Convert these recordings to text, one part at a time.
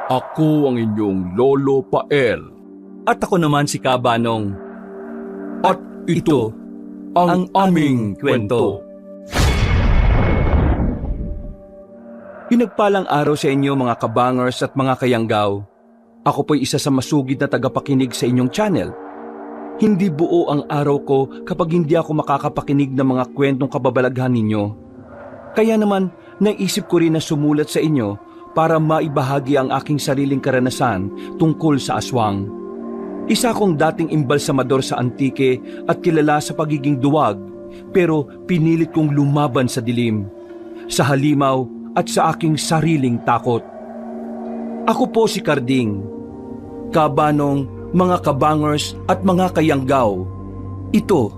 Ako ang inyong Lolo Pael. At ako naman si Kabanong. At ito ang aming kwento. Pinagpalang araw sa inyo mga kabangers at mga kayanggaw. Ako po'y isa sa masugid na tagapakinig sa inyong channel. Hindi buo ang araw ko kapag hindi ako makakapakinig ng mga kwentong kababalaghan ninyo. Kaya naman, naisip ko rin na sumulat sa inyo para maibahagi ang aking sariling karanasan tungkol sa aswang. Isa akong dating imbalsamador sa Antique at kilala sa pagiging duwag, pero pinilit kong lumaban sa dilim, sa halimaw at sa aking sariling takot. Ako po si Karding, Kabanong, mga kabangers at mga kayanggaw. Ito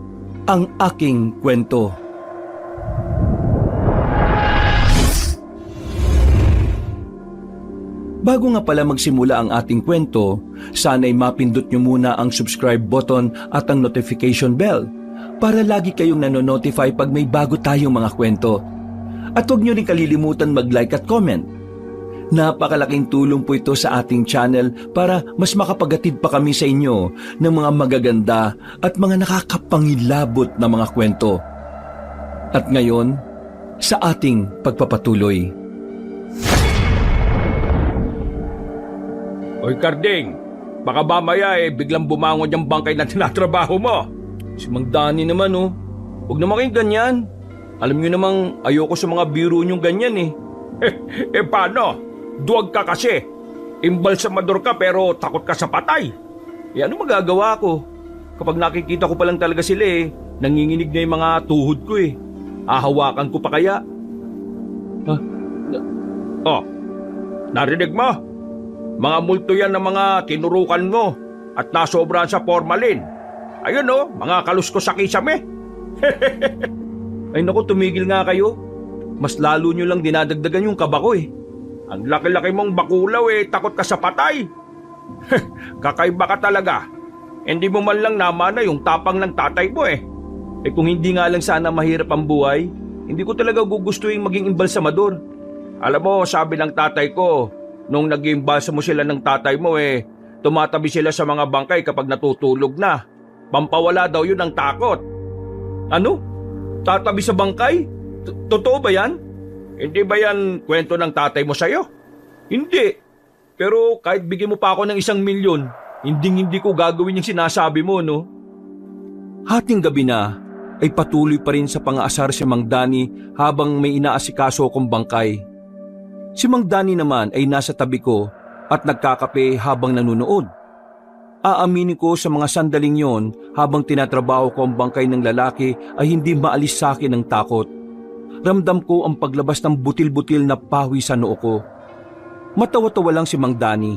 ang aking kwento. Bago nga pala magsimula ang ating kwento, sana'y mapindot nyo muna ang subscribe button at ang notification bell para lagi kayong nanonotify pag may bago tayong mga kwento. At huwag nyo rin kalilimutan mag-like at comment. Napakalaking tulong po ito sa ating channel para mas makapagatid pa kami sa inyo ng mga magaganda at mga nakakapangilabot na mga kwento. At ngayon, sa ating pagpapatuloy. Oy Karding, baka mamaya biglang bumangon yung bangkay na tinatrabaho mo. Si Mang Danny naman huwag naman kayong ganyan. Alam nyo namang ayoko sa mga biro nyong ganyan Paano? Duwag ka kasi. Imbalsamador ka pero takot ka sa patay. Ano magagawa ko? Kapag nakikita ko pa lang talaga sila nanginginig na yung mga tuhod ko Hahawakan ko pa kaya? Narinig mo? Mga multo yan ng mga tinurukan mo at nasobrahan sa formalin. Ayun mga kaluskos sa kisame. Ay naku, tumigil nga kayo. Mas lalo nyo lang dinadagdagan yung kaba ko Ang laki-laki mong bakulaw takot ka sa patay. Kakaiba ka talaga. Hindi mo man lang namana yung tapang ng tatay mo Kung hindi nga lang sana mahirap ang buhay, hindi ko talaga gugustuhin maging imbalsamador. Alam mo, sabi ng tatay ko, nung nag-iimbalsa mo sila ng tatay mo tumatabi sila sa mga bangkay kapag natutulog na. Pampawala daw yun ng takot. Ano? Tatabi sa bangkay? Totoo ba yan? Hindi ba yan kwento ng tatay mo sa'yo? Hindi. Pero kahit bigyan mo pa ako ng 1,000,000, hindi ko gagawin yung sinasabi mo, no? Hating gabi na, ay patuloy pa rin sa pang-aasar si Mang Danny habang may inaasikaso akong bangkay. Si Mang Danny naman ay nasa tabi ko at nagkakape habang nanonood. Aaminin ko sa mga sandaling yon habang tinatrabaho ko ang bangkay ng lalaki ay hindi maalis sa akin ng takot. Ramdam ko ang paglabas ng butil-butil na pawi sa noo ko. Matawa-tawa lang si Mang Danny.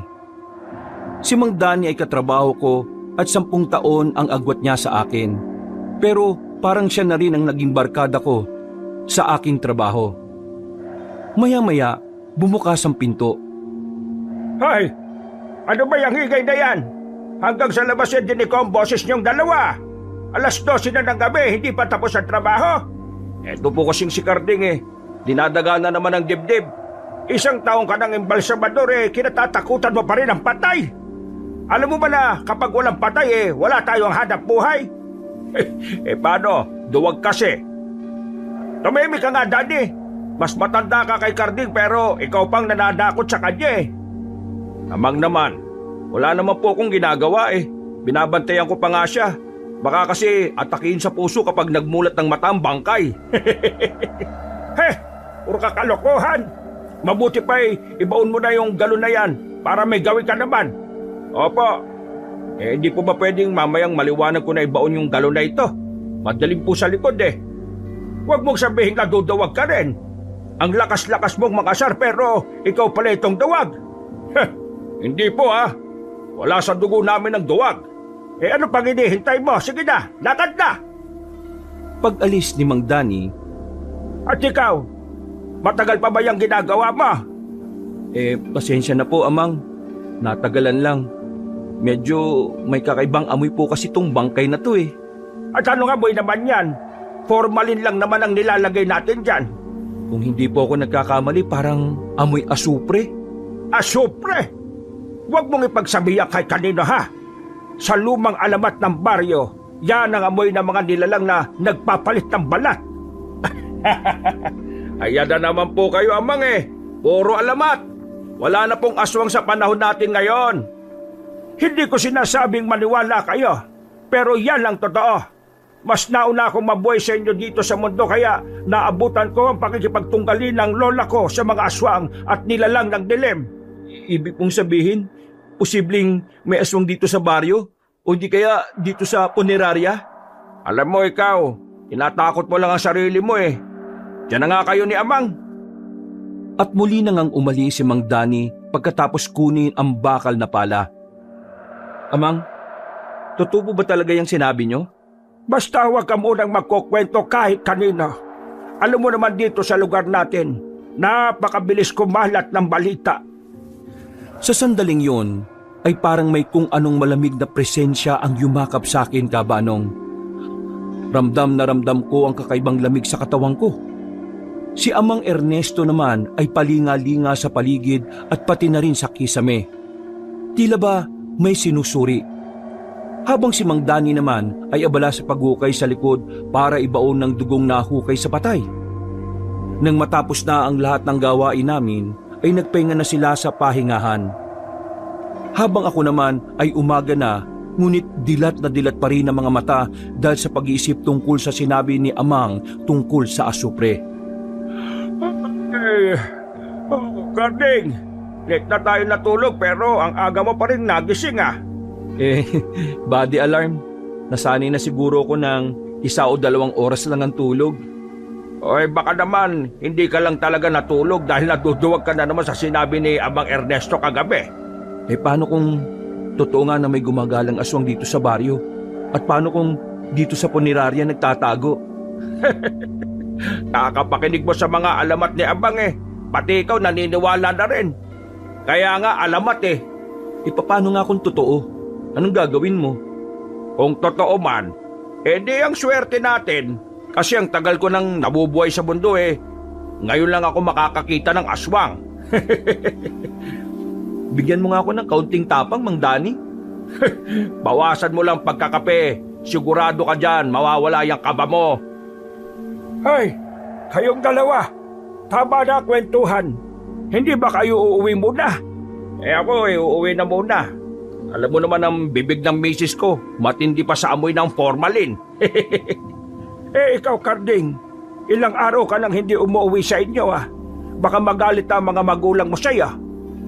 Si Mang Danny ay katrabaho ko at 10 taon ang agwat niya sa akin. Pero parang siya na rin ang naging barkada ko sa aking trabaho. Maya-maya, bumukas ang pinto. Hoy! Ano ba yung higay na yan? Hanggang sa labas yan din ang boses niyong dalawa. 12:00 na ng gabi, hindi pa tapos ang trabaho. Eto po kasing si Karding dinadaga na naman ang dibdib. 1 taong ka ng imbalsamador kinatatakutan mo pa rin ang patay. Alam mo ba na kapag walang patay wala tayong hanap buhay? Paano? Duwag kasi. Tumimik ka nga, Daddy. Mas matanda ka kay Karding pero ikaw pang nananakot sa kanya Amang naman, wala naman po akong ginagawa Binabantayan ko pa nga siya. Baka kasi atakihin sa puso kapag nagmulat ng mata ang bangkay. Puro kakalokohan. Mabuti pa ibaon mo na yung galon na yan para may gawin ka naman. Opo. Hindi po ba pwedeng mamayang maliwanag ko na ibaon yung galon na ito? Madaling po sa likod Huwag mong sabihin na dudawag ka rin. Ang lakas-lakas mong makasar pero ikaw pala itong duwag. Hindi po Wala sa dugo namin ang duwag. Ano pang hinihintay mo? Sige na, lakad na! Pag-alis ni Mang Danny. At ikaw, matagal pa ba yung ginagawa mo? Pasensya na po, Amang. Natagalan lang. Medyo may kakaibang amoy po kasi tong bangkay na to At ano nga boy naman yan? Formalin lang naman ang nilalagay natin dyan. Kung hindi po ako nagkakamali, parang amoy asupre. Asupre? Huwag mong ipagsabihan kahit kanino ha. Sa lumang alamat ng baryo, yan ang amoy ng mga nilalang na nagpapalit ng balat. Ayan na naman po kayo, Amang eh. Puro alamat. Wala na pong aswang sa panahon natin ngayon. Hindi ko sinasabing maniwala kayo, pero yan ang totoo. Mas nauna akong mabuhay sa inyo dito sa mundo kaya naabutan ko ang pakikipagtunggali ng lola ko sa mga aswang at nilalang ng dilim. Ibig pong sabihin, posibleng may aswang dito sa baryo? O di kaya dito sa punerarya? Alam mo ikaw, tinatakot mo lang ang sarili mo eh. Diyan na nga kayo ni Amang. At muli na ngang umalis si Mang Dani pagkatapos kunin ang bakal na pala. Amang, totoo ba talaga yung sinabi nyo? Basta huwag ka munang magkukwento kahit kanino. Alam mo naman dito sa lugar natin, napakabilis kumalat ng balita. Sa sandaling yon, ay parang may kung anong malamig na presensya ang yumakap sa akin, Kabanong. Ramdam na ramdam ko ang kakaibang lamig sa katawang ko. Si Amang Ernesto naman ay palinga-linga sa paligid at pati na rin sa kisame. Tila ba may sinusuri? Habang si Mang Dani naman ay abala sa paghukay sa likod para ibaon ng dugong nahukay sa patay. Nang matapos na ang lahat ng gawain namin, ay nagpahinga na sila sa pahingahan. Habang ako naman ay umaga na, ngunit dilat na dilat pa rin ang mga mata dahil sa pag-iisip tungkol sa sinabi ni Amang tungkol sa asupre. Karding, late na tayo natulog pero ang aga mo pa rin nagising ah. Body alarm. Nasanay na siguro ko ng 1 o 2 oras lang ang tulog. Oy, baka naman hindi ka lang talaga natulog dahil naduduwag ka na naman sa sinabi ni Amang Ernesto kagabi. Paano kung totoo nga na may gumagalang aswang dito sa baryo? At paano kung dito sa punerarya nagtatago? Nakakapakinig mo sa mga alamat ni Amang eh. Pati ikaw naniniwala na rin. Kaya nga alamat eh. Paano nga kung totoo? Anong gagawin mo? Kung totoo man, di ang swerte natin. Kasi ang tagal ko nang nabubuhay sa mundo eh. Ngayon lang ako makakakita ng aswang. Bigyan mo nga ako ng kaunting tapang, Mang Dani. Bawasan mo lang pagkakape. Sigurado ka dyan, mawawala yung kaba mo. Ay, kayong dalawa. Tama na kwentuhan. Hindi ba kayo uuwi muna? Ako uuwi na muna. Alam mo naman ang bibig ng misis ko, matindi pa sa amoy ng formalin. Ikaw, Karding, ilang araw ka nang hindi umuwi sa inyo ah. Baka magalit ang mga magulang mo sa'yo.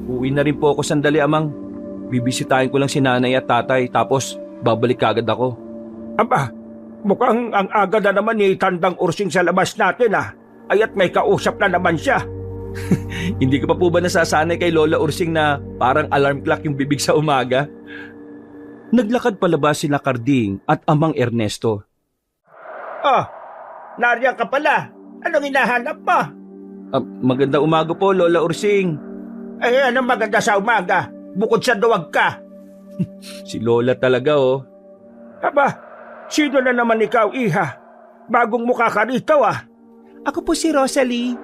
Uwi na rin po ako sandali, Amang. Bibisitahin ko lang si nanay at tatay tapos babalik agad ako. Aba, mukhang ang aga na naman ni Tandang Ursing sa labas natin ah. Aya't may kausap na naman siya. Hindi ka pa po ba nasasanay kay Lola Ursing na parang alarm clock yung bibig sa umaga? Naglakad palabas sina Karding at Amang Ernesto. Oh, nariyan ka pala. Anong hinahanap mo? Maganda umaga po, Lola Ursing. Anong maganda sa umaga? Bukod sa duwag ka. Si Lola talaga oh. Aba, sino na naman ikaw, iha? Bagong mukha ka rito ah. Ako po si Rosalie.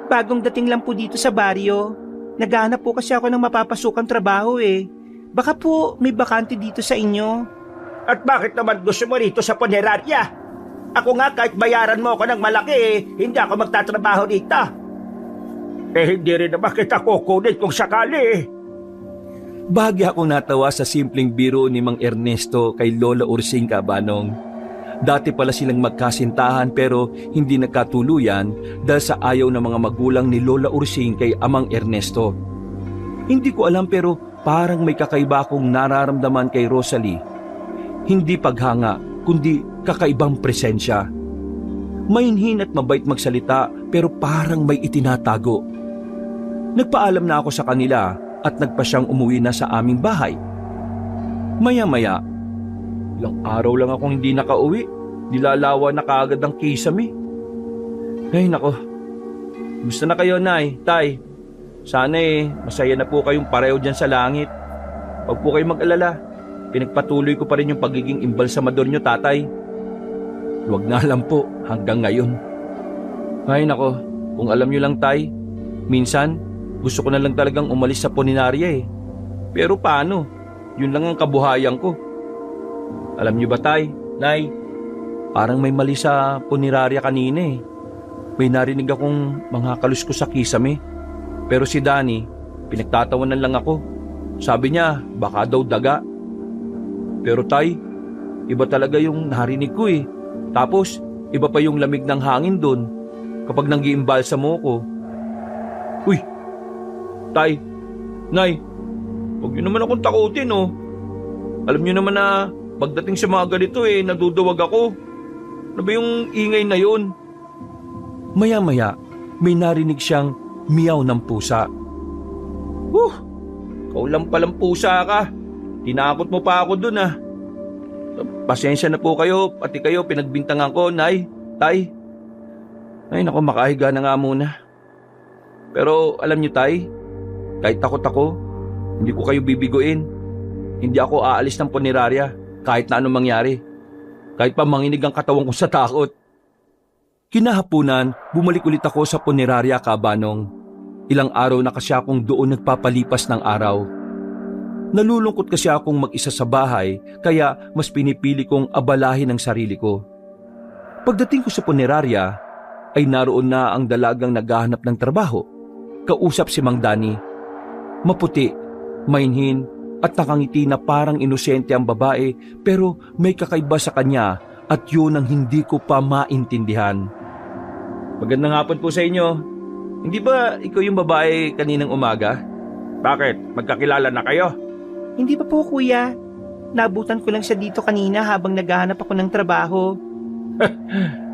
Bagong dating lang po dito sa baryo. Naghahanap po kasi ako ng mapapasukang trabaho eh. Baka po may bakante dito sa inyo. At bakit naman gusto mo rito sa punerarya? Ako nga kahit bayaran mo ako ng malaki hindi ako magtatrabaho dito. Hindi rin naman kita kukunin kung sakali. Bahagi akong natawa sa simpleng biro ni Mang Ernesto kay Lola Ursing, Kabanong. Dati pala silang magkasintahan pero hindi nagkatuluyan dahil sa ayaw ng mga magulang ni Lola Ursing kay Amang Ernesto. Hindi ko alam pero parang may kakaiba akong nararamdaman kay Rosalie. Hindi paghanga kundi kakaibang presensya. Mainhin at mabait magsalita pero parang may itinatago. Nagpaalam na ako sa kanila at nagpa siyang umuwi na sa aming bahay. Maya-maya, ilang araw lang akong hindi nakauwi. Nilalawa na kaagad ang kisame. Ay nako, gusto na kayo, Nay, Tay? Sana masaya na po kayong pareho dyan sa langit. Huwag po kayong mag-alala. Pinagpatuloy ko pa rin yung pagiging imbalsamador nyo, Tatay. Huwag nga lang po hanggang ngayon. Ay nako, kung alam nyo lang, Tay, minsan gusto ko na lang talagang umalis sa punerarya eh. Pero paano? Yun lang ang kabuhayan ko. Alam niyo ba, Tay, Nay, parang may mali sa punerarya kanina eh. May narinig akong mga kaluskos sa kisame. Pero si Danny, pinagtatawanan lang ako. Sabi niya, baka daw daga. Pero Tay, iba talaga yung narinig ko eh. Tapos, iba pa yung lamig ng hangin doon kapag nang-iimbalsa mo ko. Uy, Tay, Nay, huwag niyo naman akong takutin oh. Alam niyo naman na pagdating sa mga ganito eh, naduduwag ako. Ano ba yung ingay na yun? Maya-maya, may narinig siyang miyaw ng pusa. Ikaw lang palang pusa ka. Tinakot mo pa ako dun ah. Pasensya na po kayo, pati kayo pinagbintangan ko, Nay, Tay. Ay naku, makahiga na nga muna. Pero alam niyo Tay, kahit takot ako, hindi ko kayo bibiguin. Hindi ako aalis ng punerarya kahit na anong mangyari. Kahit pa manginig ang katawan ko sa takot. Kinahapunan, bumalik ulit ako sa punerarya, Kabanong. Ilang araw na kasi akong doon nagpapalipas ng araw. Nalulungkot kasi akong mag-isa sa bahay, kaya mas pinipili kong abalahin ang sarili ko. Pagdating ko sa punerarya, ay naroon na ang dalagang naghahanap ng trabaho. Kausap si Mang Danny. Maputi, mainhin, at nakangiti na parang inosente ang babae, pero may kakaiba sa kanya at yun ang hindi ko pa maintindihan. Magandang hapon po sa inyo. Hindi ba ikaw yung babae kaninang umaga? Bakit? Magkakilala na kayo? Hindi pa po kuya. Nabutan ko lang siya dito kanina habang naghahanap ako ng trabaho.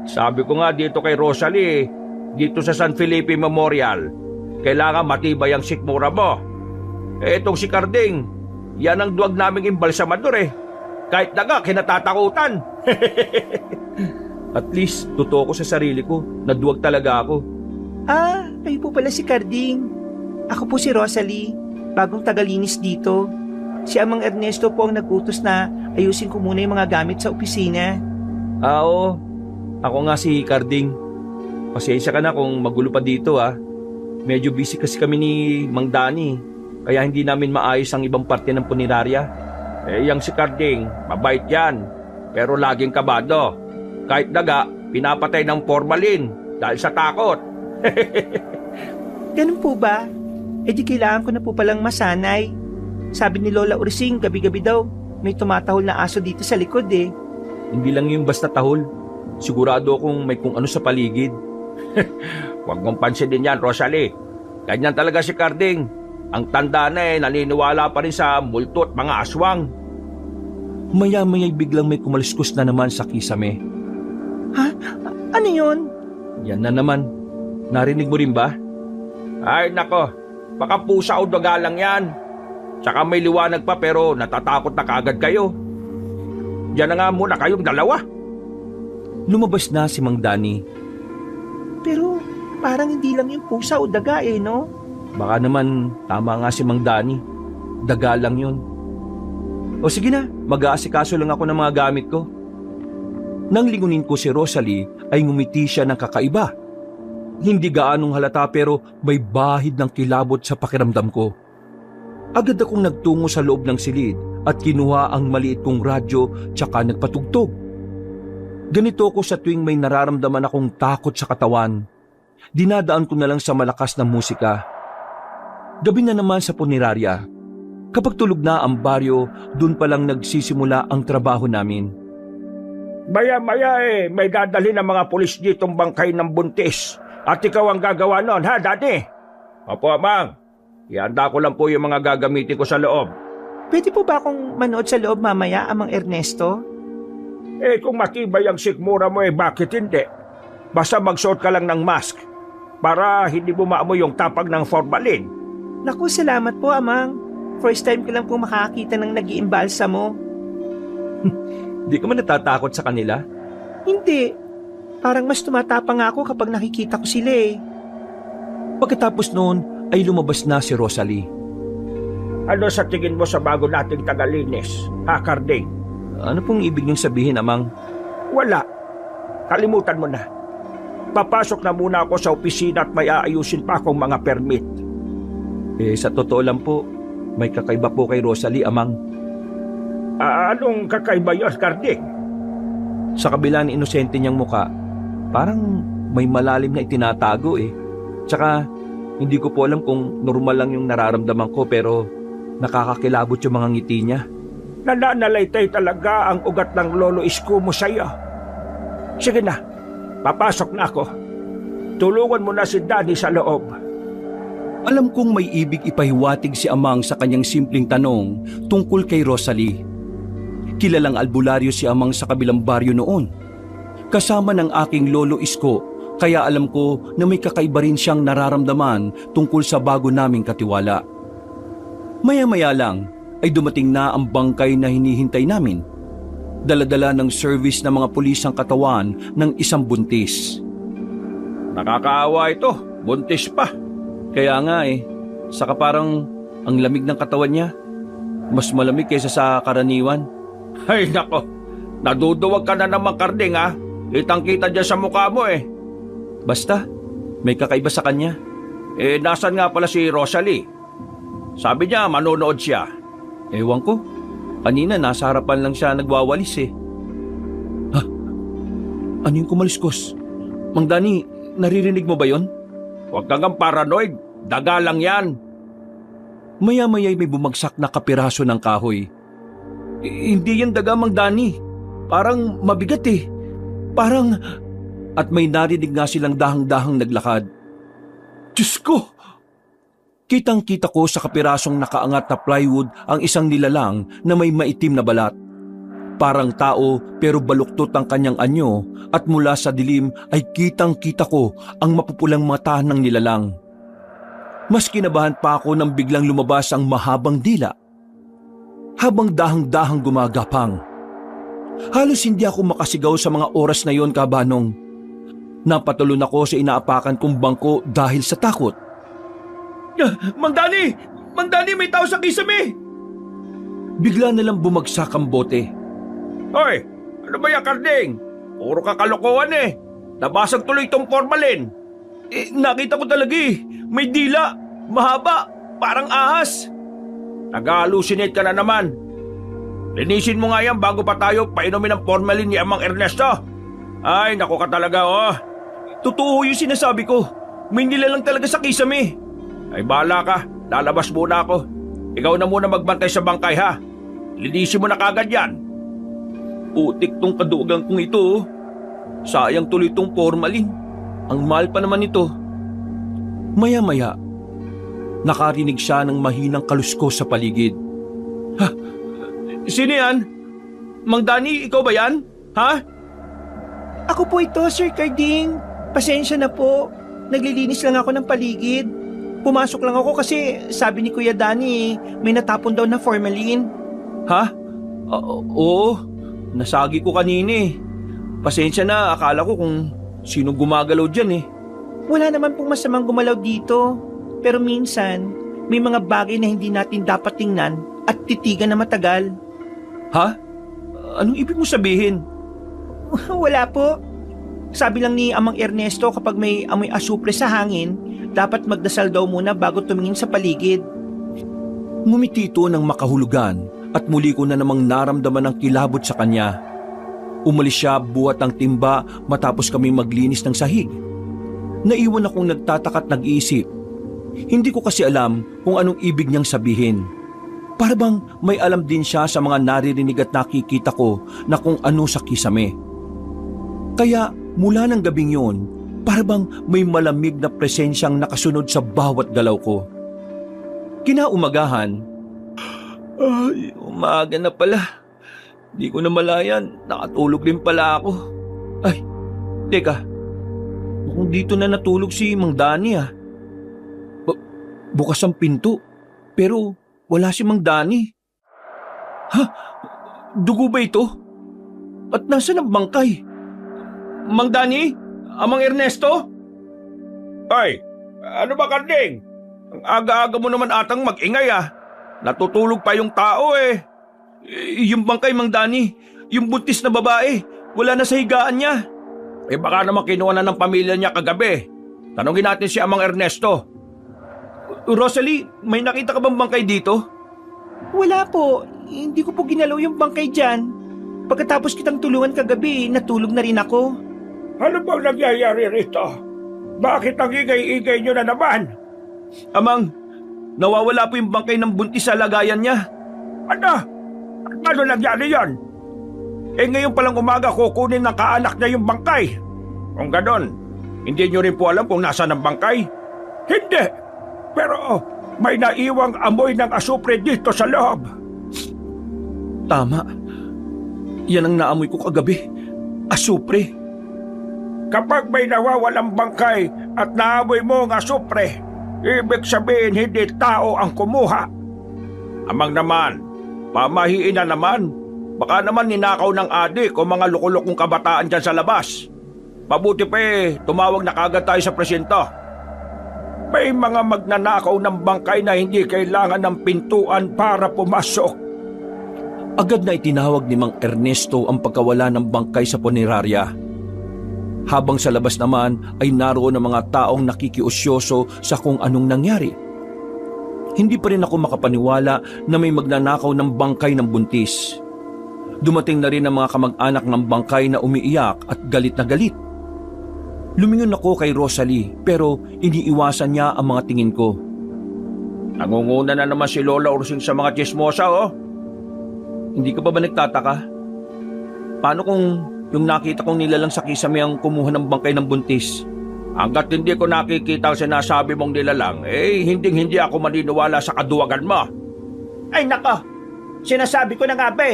Sabi ko nga dito kay Rosalie, dito sa San Felipe Memorial, kailangan matibay ang sikmura mo. Etong si Carding, yan ang duwag naming imbalsamador eh. Kahit daga, kinatatakutan. At least, totoo ko sa sarili ko, naduwag talaga ako. Ah, kayo po pala si Carding. Ako po si Rosalie, bagong tagalinis dito. Si Amang Ernesto po ang nag-utos na ayusin ko muna yung mga gamit sa opisina. Oo, ako nga si Carding. Pasensya ka na kung magulo pa dito ah. Medyo busy kasi kami ni Mang Danny, kaya hindi namin maayos ang ibang parte ng punerarya. Yang si Carding, mabait yan, pero laging kabado. Kahit daga, pinapatay ng formalin dahil sa takot. Ganun po ba? Eh di kailangan ko na po palang masanay. Sabi ni Lola Ursing, gabi-gabi daw, may tumatahol na aso dito sa likod eh. Hindi lang yung basta tahol. Sigurado akong may kung ano sa paligid. Huwag mong pansinin yan, Rosalie. Ganyan talaga si Carding. Ang tanda na eh, naniniwala pa rin sa multo at mga aswang. Maya-maya'y biglang may kumaliskus na naman sa kisame. Ha? Ano yun? Yan na naman. Narinig mo rin ba? Ay nako, baka pusa o daga lang yan. Tsaka may liwanag pa pero natatakot na kaagad kayo. Diyan na nga muna kayong dalawa. Lumabas na si Mang Danny. Pero parang hindi lang yung pusa o daga eh, no? Baka naman tama nga si Mang Danny. Daga lang yun. O sige na, mag-aasikaso lang ako ng mga gamit ko. Nang lingunin ko si Rosalie ay ngumiti siya ng kakaiba. Hindi gaanong halata pero may bahid ng kilabot sa pakiramdam ko. Agad akong nagtungo sa loob ng silid at kinuha ang maliit kong radyo tsaka nagpatugtog. Ganito ko sa tuwing may nararamdaman akong takot sa katawan. Dinadaan ko na lang sa malakas na musika. Gabi na naman sa punerarya. Kapag tulog na ang baryo, dun palang nagsisimula ang trabaho namin. Maya-maya eh, may dadali ng mga pulis ditong bangkay ng buntis. At ikaw ang gagawa nun, ha, Daddy? Opo, Mang. Ihanda ko lang po yung mga gagamitin ko sa loob. Pwede po ba akong manood sa loob mamaya, Amang Ernesto? Eh, kung matibay ang sikmura mo eh, bakit hindi? Basta magsuot ka lang ng mask para hindi mo maamoy yung tapag ng formalin. Naku, salamat po, Amang. First time ko lang po makakita ng nag-iimbalsa mo. Di ka man natatakot sa kanila? Hindi. Parang mas tumatapang ako kapag nakikita ko sila eh. Pagkatapos noon ay lumabas na si Rosalie. Ano sa tingin mo sa bago nating tagalinis, ha, Carding? Ano pong ibig niyong sabihin, Amang? Wala. Kalimutan mo na. Papasok na muna ako sa opisina at may aayusin pa akong mga permit. Sa totoo lang po, May kakaiba po kay Rosalie, Amang. Anong kakaiba yun, Karding? Sa kabila ng inosente niyang muka, parang may malalim na itinatago eh. Tsaka, hindi ko po alam kung normal lang yung nararamdaman ko pero nakakakilabot yung mga ngiti niya. Nananalaytay talaga ang ugat ng lolo isko mo sa'yo. Sige na, papasok na ako. Tulungan mo na si Danny sa loob. Alam kong may ibig ipahiwatig si Amang sa kanyang simpleng tanong tungkol kay Rosalie. Kilalang albularyo si Amang sa kabilang baryo noon. Kasama ng aking lolo Isko, kaya alam ko na may kakaiba rin siyang nararamdaman tungkol sa bago naming katiwala. Maya-maya lang ay dumating na ang bangkay na hinihintay namin. Dala-dala ng service ng mga pulis ang katawan ng isang buntis. Nakakaawa ito, buntis pa. Kaya nga eh, saka parang ang lamig ng katawan niya. Mas malamig kaysa sa karaniwan. Ay nako, naduduwag ka na naman, Karding ha. Kitang-kita dyan sa mukha mo eh. Basta, may kakaiba sa kanya. Nasan nga pala si Rosalie? Sabi niya manonood siya. Ewan ko, kanina nasa harapan lang siya nagwawalis eh. Ha? Ano yung kumaliskos? Mang Danny, naririnig mo ba yon? Huwag kang paranoid, daga lang yan. Maya-maya'y may bumagsak na kapiraso ng kahoy. Hindi yan daga, Mang Danny. Parang mabigat eh. Parang... At may narinig nga silang dahang-dahang naglakad. Diyos ko! Kitang-kita ko sa kapirasong nakaangat na plywood ang isang nilalang na may maitim na balat. Parang tao pero baluktot ang kanyang anyo at mula sa dilim ay kitang-kita ko ang mapupulang mata ng nilalang. Mas kinabahan pa ako nang biglang lumabas ang mahabang dila. Habang dahang-dahang gumagapang. Halos hindi ako makasigaw sa mga oras na yon, Kabanong. Napatulon ako sa inaapakan kong bangko dahil sa takot. Mang Danny! Mang Danny, may tao sa kisame! Bigla na lang bumagsak ang bote. Hoy! Ano ba yan, Karding? Puro kakalokohan eh. Nabasag tuloy itong formalin. Nakita ko talaga eh. May dila. Mahaba. Parang ahas. Nag-hallucinate ka na naman. Linisin mo nga yan bago pa tayo painumin ng formalin ni Amang Ernesto. Ay, naku ka talaga oh. Totoo yung sinasabi ko. May nilalang talaga sa kisame. Ay bahala ka. Lalabas muna ako. Ikaw na muna magbantay sa bangkay ha. Linisin mo na kagad yan. Putik tong kadugang kong ito oh. Sayang tuloy tong formalin. Ang mahal pa naman ito. Maya-maya, nakarinig siya ng mahinang kaluskos sa paligid. Ha? Sino yan? Mang Danny, ikaw ba yan? Ha? Ako po ito, Sir Karding. Pasensya na po. Naglilinis lang ako ng paligid. Pumasok lang ako kasi sabi ni Kuya Danny may natapon daw na formalin. Ha? Oo. Nasagi ko kanina eh. Pasensya na, akala ko kung sino gumagalaw dyan eh. Wala naman pong masamang gumalaw dito. Pero minsan, may mga bagay na hindi natin dapat tingnan at titigan na matagal. Ha? Anong ibig mo sabihin? Wala po. Sabi lang ni Amang Ernesto kapag may amoy asupre sa hangin, dapat magdasal daw muna bago tumingin sa paligid. Ngumiti ito ng makahulugan at muli ko na namang naramdaman ang kilabot sa kanya. Umalis siya buhat ang timba matapos kami maglinis ng sahig. Naiwan akong nagtataka at nag-iisip. Hindi ko kasi alam kung anong ibig niyang sabihin. Para bang may alam din siya sa mga naririnig at nakikita ko na kung ano sa kisame. Kaya mula ng gabing yun, para bang may malamig na presensyang nakasunod sa bawat galaw ko. Kinaumagahan, ay, umaga na pala. Di ko na malayan, nakatulog din pala ako. Ay, teka, mukhang dito na natulog si Mang Danny ah. Bukas ang pinto, pero wala si Mang Danny. Ha? Dugo ba ito? At nasaan ang bangkay? Mang Danny? Amang Ernesto? Ay, ano ba, Karding? Ang aga-aga mo naman atang mag-ingay ah. Natutulog pa yung tao eh. Yung bangkay, Mang Danny, yung buntis na babae, wala na sa higaan niya. Baka naman kinuha na ng pamilya niya kagabi. Tanungin natin si Amang Ernesto. Rosalie, may nakita ka bang bangkay dito? Wala po. Hindi ko po ginalaw yung bangkay dyan. Pagkatapos kitang tulungan kagabi, natulog na rin ako. Ano bang nangyayari rito? Bakit ang igay-igay nyo na naman? Amang, nawawala po yung bangkay ng buntis sa lagayan niya. Ano? Ano nangyari yon? Ngayon palang umaga kukunin ng kaanak niya yung bangkay. Kung ganon, hindi nyo rin po alam kung nasaan ang bangkay? Hindi. Pero may naiwang amoy ng asupre dito sa loob. Tama. Yan ang naamoy ko kagabi. Asupre. Kapag may nawawalang bangkay at naamoy mo ang asupre, ibig sabihin hindi tao ang kumuha. Amang naman, pamahiin na naman. Baka naman ninakaw ng adik o mga lukulukong kabataan dyan sa labas. Mabuti pa tumawag na kagad tayo sa presinto. May mga magnanakaw ng bangkay na hindi kailangan ng pintuan para pumasok. Agad na itinawag ni Mang Ernesto ang pagkawala ng bangkay sa punerarya. Habang sa labas naman ay naroon ang mga taong nakikiusyoso sa kung anong nangyari. Hindi pa rin ako makapaniwala na may magnanakaw ng bangkay ng buntis. Dumating na rin ang mga kamag-anak ng bangkay na umiiyak at galit na galit. Lumingon ako kay Rosalie pero iniiwasan niya ang mga tingin ko. Nangunguna na naman si Lola Ursing sa mga chismosa, oh. Hindi ka pa ba nagtataka? Paano kung yung nakita kong nilalang sa kisame ang kumuha ng bangkay ng buntis? Hanggat hindi ko nakikita ang sinasabi mong nilalang, hindi ako maniniwala sa kaduwagan mo. Ay nako, sinasabi ko na nga ba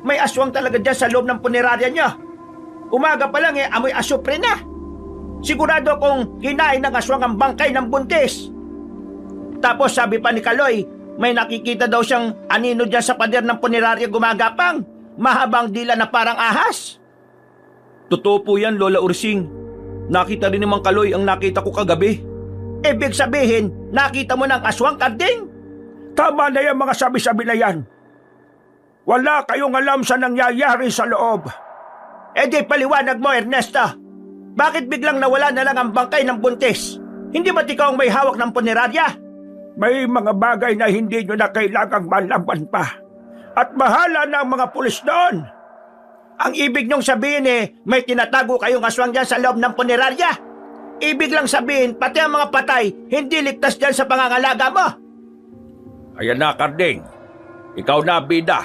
may aswang talaga dyan sa loob ng punerarya niyo. Umaga pa lang amoy asupre na. Sigurado kong kinain ng aswang ang bangkay ng buntis. Tapos sabi pa ni Kaloy, may nakikita daw siyang anino dyan sa pader ng punerarya gumagapang. Mahabang dila na parang ahas. Totoo po yan, Lola Ursing. Nakita rin ni Mang Kaloy ang nakita ko kagabi. Ibig sabihin, nakita mo ng aswang, Karding? Tama na yung mga sabi-sabi na yan. Wala kayong alam sa nangyayari sa loob. Di paliwanag mo, Ernesto. Bakit biglang nawala na lang ang bangkay ng buntis? Hindi ba't ikaw ang may hawak ng punerarya? May mga bagay na hindi nyo na kailangang malaman pa. At bahala na ang mga pulis doon. Ang ibig niyong sabihin may tinatago kayong aswang dyan sa loob ng punerarya. Ibig lang sabihin, pati ang mga patay, hindi ligtas dyan sa pangangalaga mo. Ayan na, Karding. Ikaw na, bida.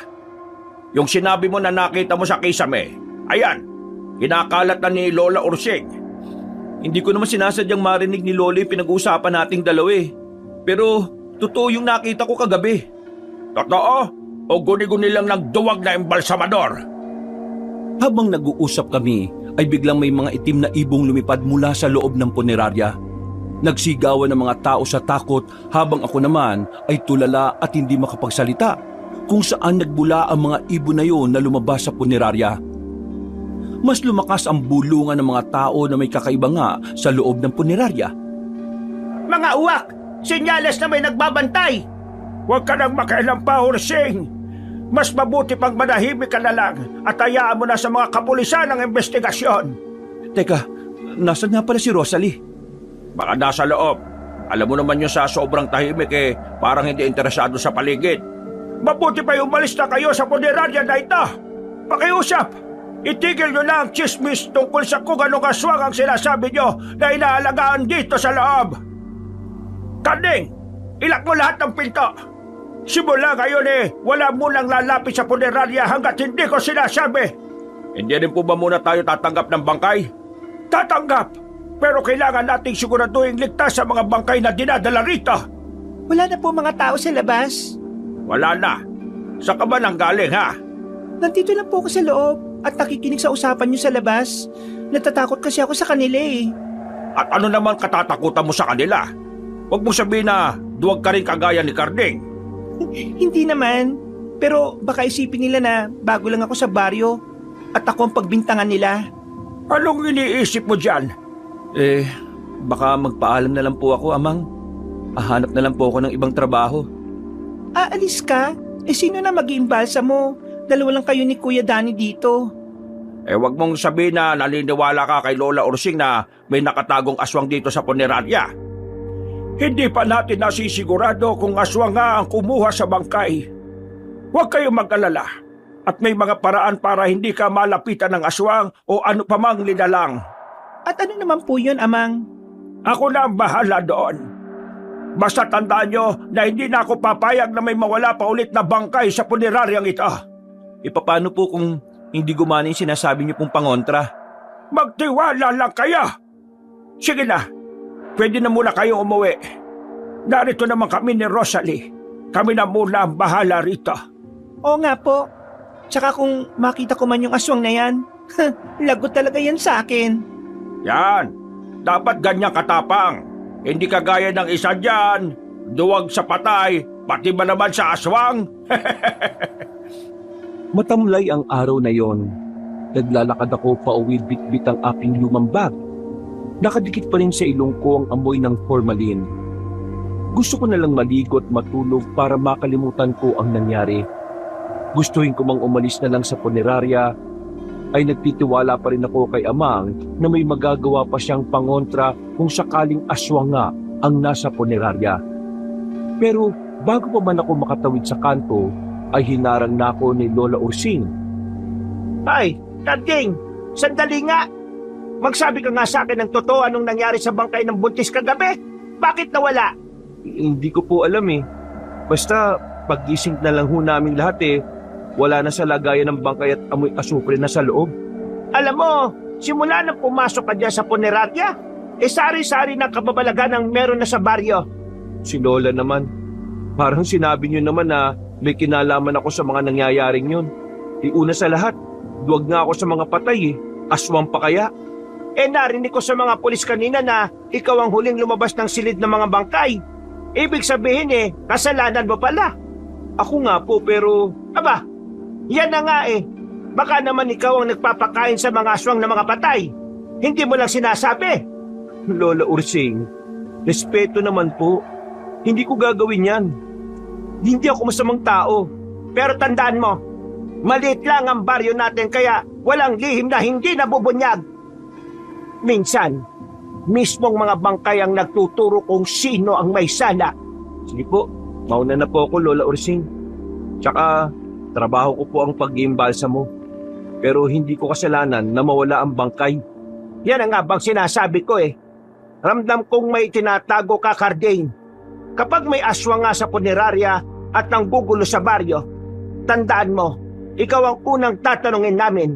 Yung sinabi mo na nakita mo sa kisame, ayan, kinakalat na ni Lola Ursing. Hindi ko naman sinasadyang marinig ni Lola yung pinag-uusapan nating dalawa Pero totoo yung nakita ko kagabi. Totoo? O guni-guni lang ng duwag na embalsamador? Habang nag-uusap kami, ay biglang may mga itim na ibong lumipad mula sa loob ng punerarya. Nagsigawan ng mga tao sa takot habang ako naman ay tulala at hindi makapagsalita kung saan nagbula ang mga ibon na yon na lumabas sa punerarya. Mas lumakas ang bulungan ng mga tao na may kakaiba nga sa loob ng punerarya. Mga uwak! Senyales na may nagbabantay! Huwag ka nang makialam pa, Ursing. Mas mabuti pang manahimik ka na lang at hayaan mo na sa mga kapulisan ang investigasyon. Teka, nasan nga pala si Rosalie? Baka nasa loob. Alam mo naman yun sa sobrang tahimik parang hindi interesado sa paligid. Mabuti pa umalis na kayo sa punerarya na ito. Pakiusap, itigil nyo na ang chismis tungkol sa kung anong aswang ang sinasabi nyo na inaalagaan dito sa loob. Karding, ilak mo lahat ng pinto. Simula ngayon wala mo nang lalapit sa punerarya hanggat hindi ko sinasabi. Hindi rin po ba muna tayo tatanggap ng bangkay? Tatanggap, pero kailangan nating siguraduhin ligtas sa mga bangkay na dinadala rito. Wala na po mga tao sa labas. Wala na. Sa ka ba nang galing, ha? Nandito lang po ako sa loob at nakikinig sa usapan niyo sa labas. Natatakot kasi ako sa kanila At ano naman katatakutan mo sa kanila? Huwag mo sabihin na duwag ka rin kagaya ni Karding. Hindi naman. Pero baka isipin nila na bago lang ako sa baryo at ako ang pagbintangan nila. Anong iniisip mo dyan? Baka magpaalam na lang po ako, Amang. Hahanap na lang po ako ng ibang trabaho. Aalis ka? Sino na mag-iimbalsa mo? Dalawa lang kayo ni Kuya Danny dito. Huwag mong sabihin na naniniwala ka kay Lola Ursing na may nakatagong aswang dito sa punerarya. Hindi pa natin nasisigurado kung aswang nga ang kumuha sa bangkay. Huwag kayong mag-alala. At may mga paraan para hindi ka malapitan ng aswang o ano pa mang linalang. At ano naman po yun, Amang? Ako na ang bahala doon. Basta tandaan nyo na hindi na ako papayag na may mawala pa ulit na bangkay sa puneraryang ito. Paano po kung hindi gumana yung sinasabi niyo pong pangontra? Magtiwala lang kayo. Sige na, pwede na muna kayong umuwi. Narito naman kami ni Rosalie. Kami na muna ang bahala rito. Oo nga po. Tsaka kung makita ko man yung aswang na yan, lagot talaga yan sa akin. Yan, dapat ganyan katapang. Hindi kagaya ng isa dyan, duwag sa patay, pati ba naman sa aswang? Matamlay ang araw na yon. Naglalakad ako pauwi bitbit ang aking lumang bag. Nakadikit pa rin sa ilong ko ang amoy ng formalin. Gusto ko na lang maligo at matulog para makalimutan ko ang nangyari. Gustuhin ko mang umalis na lang sa punerarya, ay nagtitiwala pa rin ako kay Amang na may magagawa pa siyang pangontra kung sakaling aswang nga ang nasa punerarya. Pero bago pa man ako makatawid sa kanto, ay hinarang na ako ni Lola Ursing. Ay, Tading, sandali nga. Magsabi ka nga sa akin ng totoo anong nangyari sa bangkay ng buntis kagabi. Bakit nawala? Hindi ko po alam eh. Basta paggising na lang ho namin lahat eh, wala na sa lagayan ng bangkay at amoy asupre na sa loob. Alam mo, simula nang pumasok ka dyan sa punerarya, sari-sari ng kababalagan ang meron na sa baryo. Si Lola naman, parang sinabi niyo naman na may kinalaman ako sa mga nangyayaring yun. Una sa lahat, duwag nga ako sa mga patay eh. Aswang pa kaya? Narinig ko sa mga pulis kanina na ikaw ang huling lumabas ng silid ng mga bangkay. Ibig sabihin kasalanan mo pala. Ako nga po pero... Aba, yan na nga Baka naman ikaw ang nagpapakain sa mga aswang na mga patay. Hindi mo lang sinasabi. Lola Ursing, respeto naman po. Hindi ko gagawin yan. Hindi ako masamang tao. Pero tandaan mo, maliit lang ang baryo natin kaya walang lihim na hindi nabubunyag. Minsan, mismong mga bangkay ang nagtuturo kung sino ang may sala. Sige po, mauna na po ako Lola Ursing. Tsaka, trabaho ko po ang pag-iimbalsa mo. Pero hindi ko kasalanan na mawala ang bangkay. Yan ang nga bang sinasabi ko Ramdam kong may tinatago ka, Cardane. Kapag may aswang nga sa punerarya at nanggugulo sa baryo, tandaan mo, ikaw ang unang tatanungin namin.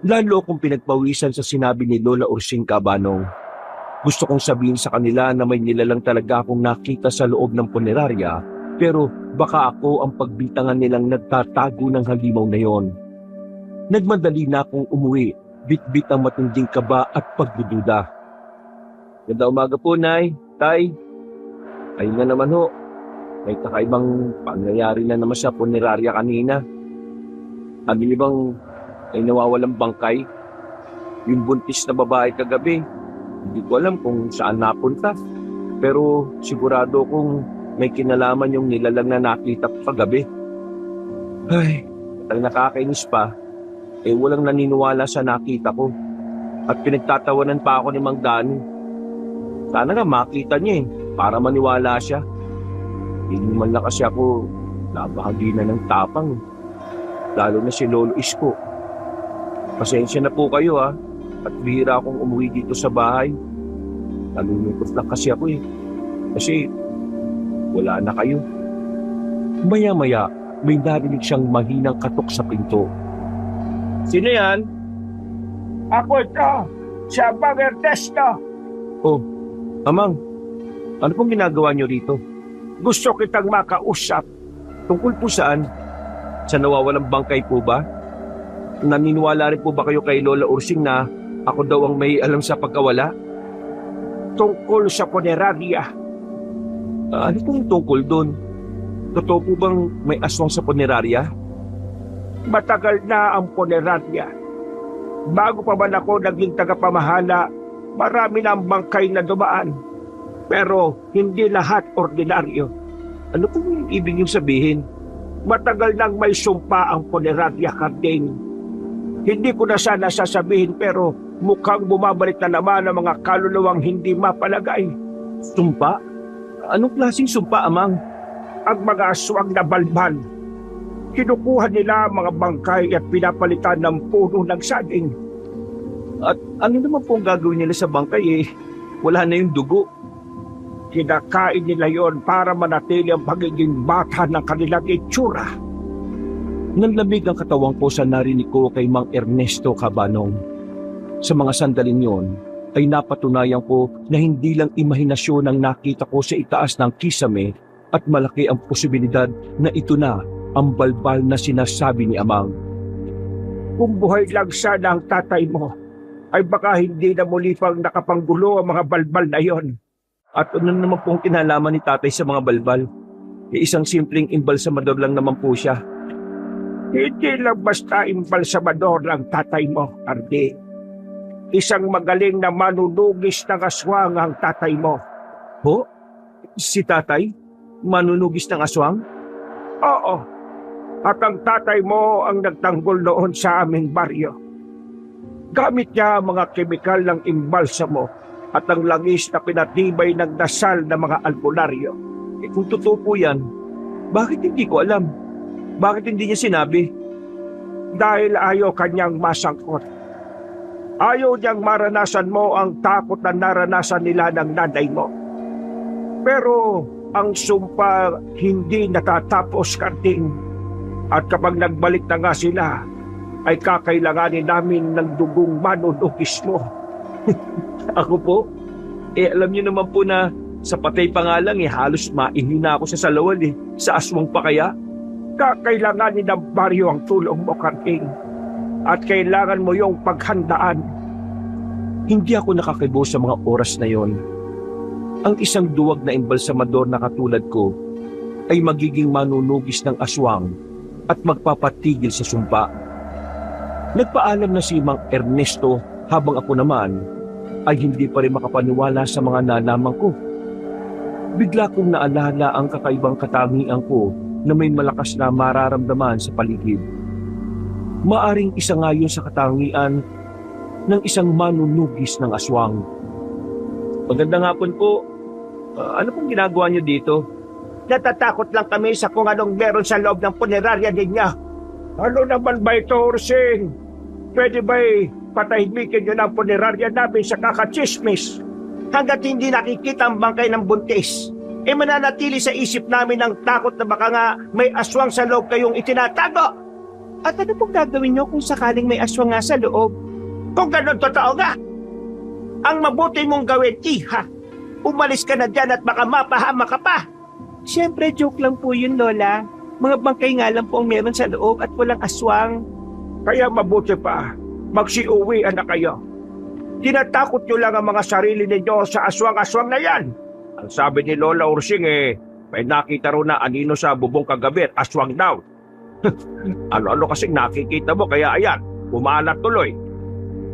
Lalo kung pinagpawisan sa sinabi ni Lola Ursing Cabanong. Gusto kong sabihin sa kanila na may nilalang talaga akong nakita sa loob ng punerarya, pero baka ako ang pagbitangan nilang nagtatago ng halimaw na yon. Nagmadali na akong umuwi, bit-bit ang matinding kaba at pagdududa. Ganda umaga po, Nay, Tay. Ayun na naman ho, may kakaibang pangyayari na naman sa punerarya kanina. Sabi niyo bang ay nawawalang bangkay? Yung buntis na babae kagabi, hindi ko alam kung saan napunta. Pero sigurado kung may kinalaman yung nilalang na nakita ko kagabi. Ay, ang nakakainis pa, walang naniniwala sa nakita ko. At pinagtatawanan pa ako ni Mang Dani. Sana nga makita niya para maniwala siya. Hindi man lang kasi ako nabahagi na ng tapang. Lalo na si Lolo Isko. Pasensya na po kayo at bihira akong umuwi dito sa bahay. Nalulungkot lang kasi ako Kasi wala na kayo. Maya-maya, may narinig siyang mahinang katok sa pinto. Sino yan? Ako ito, si Amang Ernesto. Oh, Amang, ano pong ginagawa niyo rito? Gusto kitang makausap. Tungkol po saan? Sa nawawalang bangkay po ba? Naniniwala rin po ba kayo kay Lola Ursing na ako daw ang may alam sa pagkawala? Tungkol sa punerarya. Ano pong tungkol doon? Totoo po bang may aswang sa punerarya? Matagal na ang punerarya. Bago pa man ako naging tagapamahala, marami na ang bangkay na dumaan. Pero hindi lahat ordinaryo. Ano pong ibig niyong sabihin? Matagal nang may sumpa ang punerarya, Cardane. Hindi ko na sana sasabihin pero mukhang bumabalik na naman ang mga kaluluwang hindi mapalagay. Sumpa? Anong klaseng sumpa, Amang? Ang mga aswang na balban. Kinukuha nila ang mga bangkay at pinapalitan ng puno ng saging. At ano naman po ang gagawin nila sa bangkay eh? Wala na yung dugo. Kinakain nila yon para manatili ang pagiging bata ng kanilang itsura. Nanlamig ang katawang ko sa narinig ko kay Mang Ernesto Cabanong. Sa mga sandaling yon, ay napatunayan ko na hindi lang imahinasyon ang nakita ko sa itaas ng kisame at malaki ang posibilidad na ito na ang balbal na sinasabi ni Amang. Kung buhay lang sana ang tatay mo, ay baka hindi na muli pang nakapanggulo ang mga balbal na yon. At ano naman pong kinalaman ni tatay sa mga balbal? Isang simpleng imbalsamador lang naman po siya. Hindi lang basta imbalsamador ang tatay mo, Ardi. Isang magaling na manunugis ng aswang ang tatay mo. Ho? Si tatay? Manunugis ng aswang? Oo. At ang tatay mo ang nagtanggol noon sa aming baryo. Gamit niya ang mga kemikal ng imbalsamo at ang langis na pinatibay ng dasal ng mga albularyo. Kung totoo po yan, bakit hindi ko alam? Bakit hindi niya sinabi? Dahil ayaw kanyang masangkot. Ayaw niyang maranasan mo ang takot na naranasan nila ng nanay mo. Pero ang sumpa hindi natatapos, Karding. At kapag nagbalik na nga sila, ay kakailanganin namin ng dugong manunugis mo. Ako po? Alam niyo naman po na sa patay pa nga lang halos maihina ako sa salawal Sa aswang pa kaya? Kakailanganin ng baryo ang tulong mo, Karding. At kailangan mo yung paghandaan. Hindi ako nakakibo sa mga oras na yon. Ang isang duwag na imbalsamador na katulad ko ay magiging manunugis ng aswang at magpapatigil sa sumpa. Nagpaalam na si Mang Ernesto habang ako naman ay hindi pa rin makapaniwala sa mga nalaman ko. Bigla kong naalala ang kakaibang katangian ko na may malakas na mararamdaman sa paligid. Maaring isa nga yun sa katangian ng isang manunugis ng aswang. Magandang hapon po. Ano pong ginagawa niyo dito? Natatakot lang kami sa kung anong meron sa loob ng punerarya ninyo. Ano naman ba ito, Ursing? Pwede ba'y patahimikin nyo ng punerarya namin sa kakachismis? Hanggat hindi nakikita ang bangkay ng buntis, mananatili sa isip namin ang takot na baka nga may aswang sa loob kayong itinatago. At ano pong gagawin nyo kung sakaling may aswang nga sa loob? Kung ganun totoo nga, ang mabuti mong gawin, Iha, umalis ka na dyan at baka mapahama ka pa. Siyempre, joke lang po yun, Lola. Mga bangkay nga lang po ang meron sa loob at walang aswang. Kaya mabuti pa, magsiuwian na kayo. Tinatakot nyo lang ang mga sarili ninyo sa aswang-aswang na yan. Ang sabi ni Lola Ursing may nakita ro na anino sa bubong kagabi at aswang daw. Ano-ano kasing nakikita mo kaya ayan, umalat tuloy.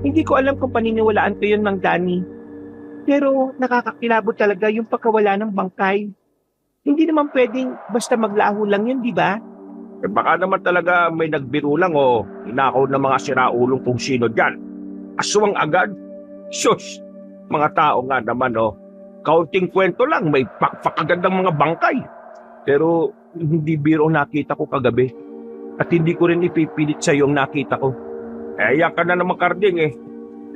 Hindi ko alam kung paniniwalaan ko yun, Mang Danny. Pero nakakakilabot talaga yung pagkawala ng bangkay. Hindi naman pwedeng basta maglaho lang yun, di ba? Baka naman talaga may nagbiro lang o inakaw ng mga siraulong kung sino dyan. Aswang agad? Shush! Mga tao nga naman kaunting kwento lang, may pakagandang mga bangkay. Pero hindi biro nakita ko kagabi. At hindi ko rin ipipilit sa yung nakita ko. Yan ka na naman, Karding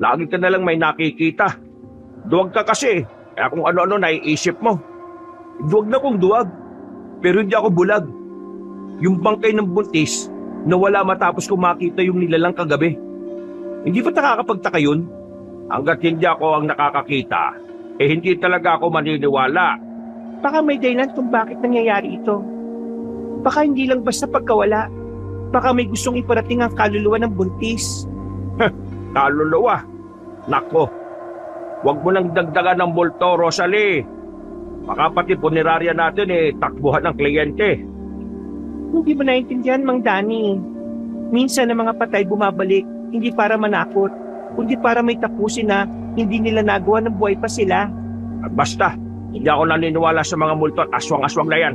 Lagi ka na lang may nakikita. Duwag ka kasi. Kaya kung ano-ano naiisip mo. Duwag na kong duwag. Pero hindi ako bulag. Yung bangkay ng buntis, nawala matapos ko makita yung nilalang kagabi. Hindi ba nakakapagtaka yun? Hanggat hindi ako ang nakakakita, hindi talaga ako maniniwala. Baka may dahilan kung bakit nangyayari ito. Baka hindi lang basta pagkawala. Baka may gustong iparating ang kaluluwa ng buntis. Kaluluwa? Nako, wag mo nang dagdagan ng multo, Rosalie. Baka pati punerarya natin takbuhan ng kliyente. Hindi mo naintindihan, Mang Danny. Minsan ang mga patay bumabalik, hindi para manakot, kundi para may tapusin na hindi nila nagawa ng buhay pa sila. Basta, hindi ako naniniwala sa mga multo at aswang-aswang na yan.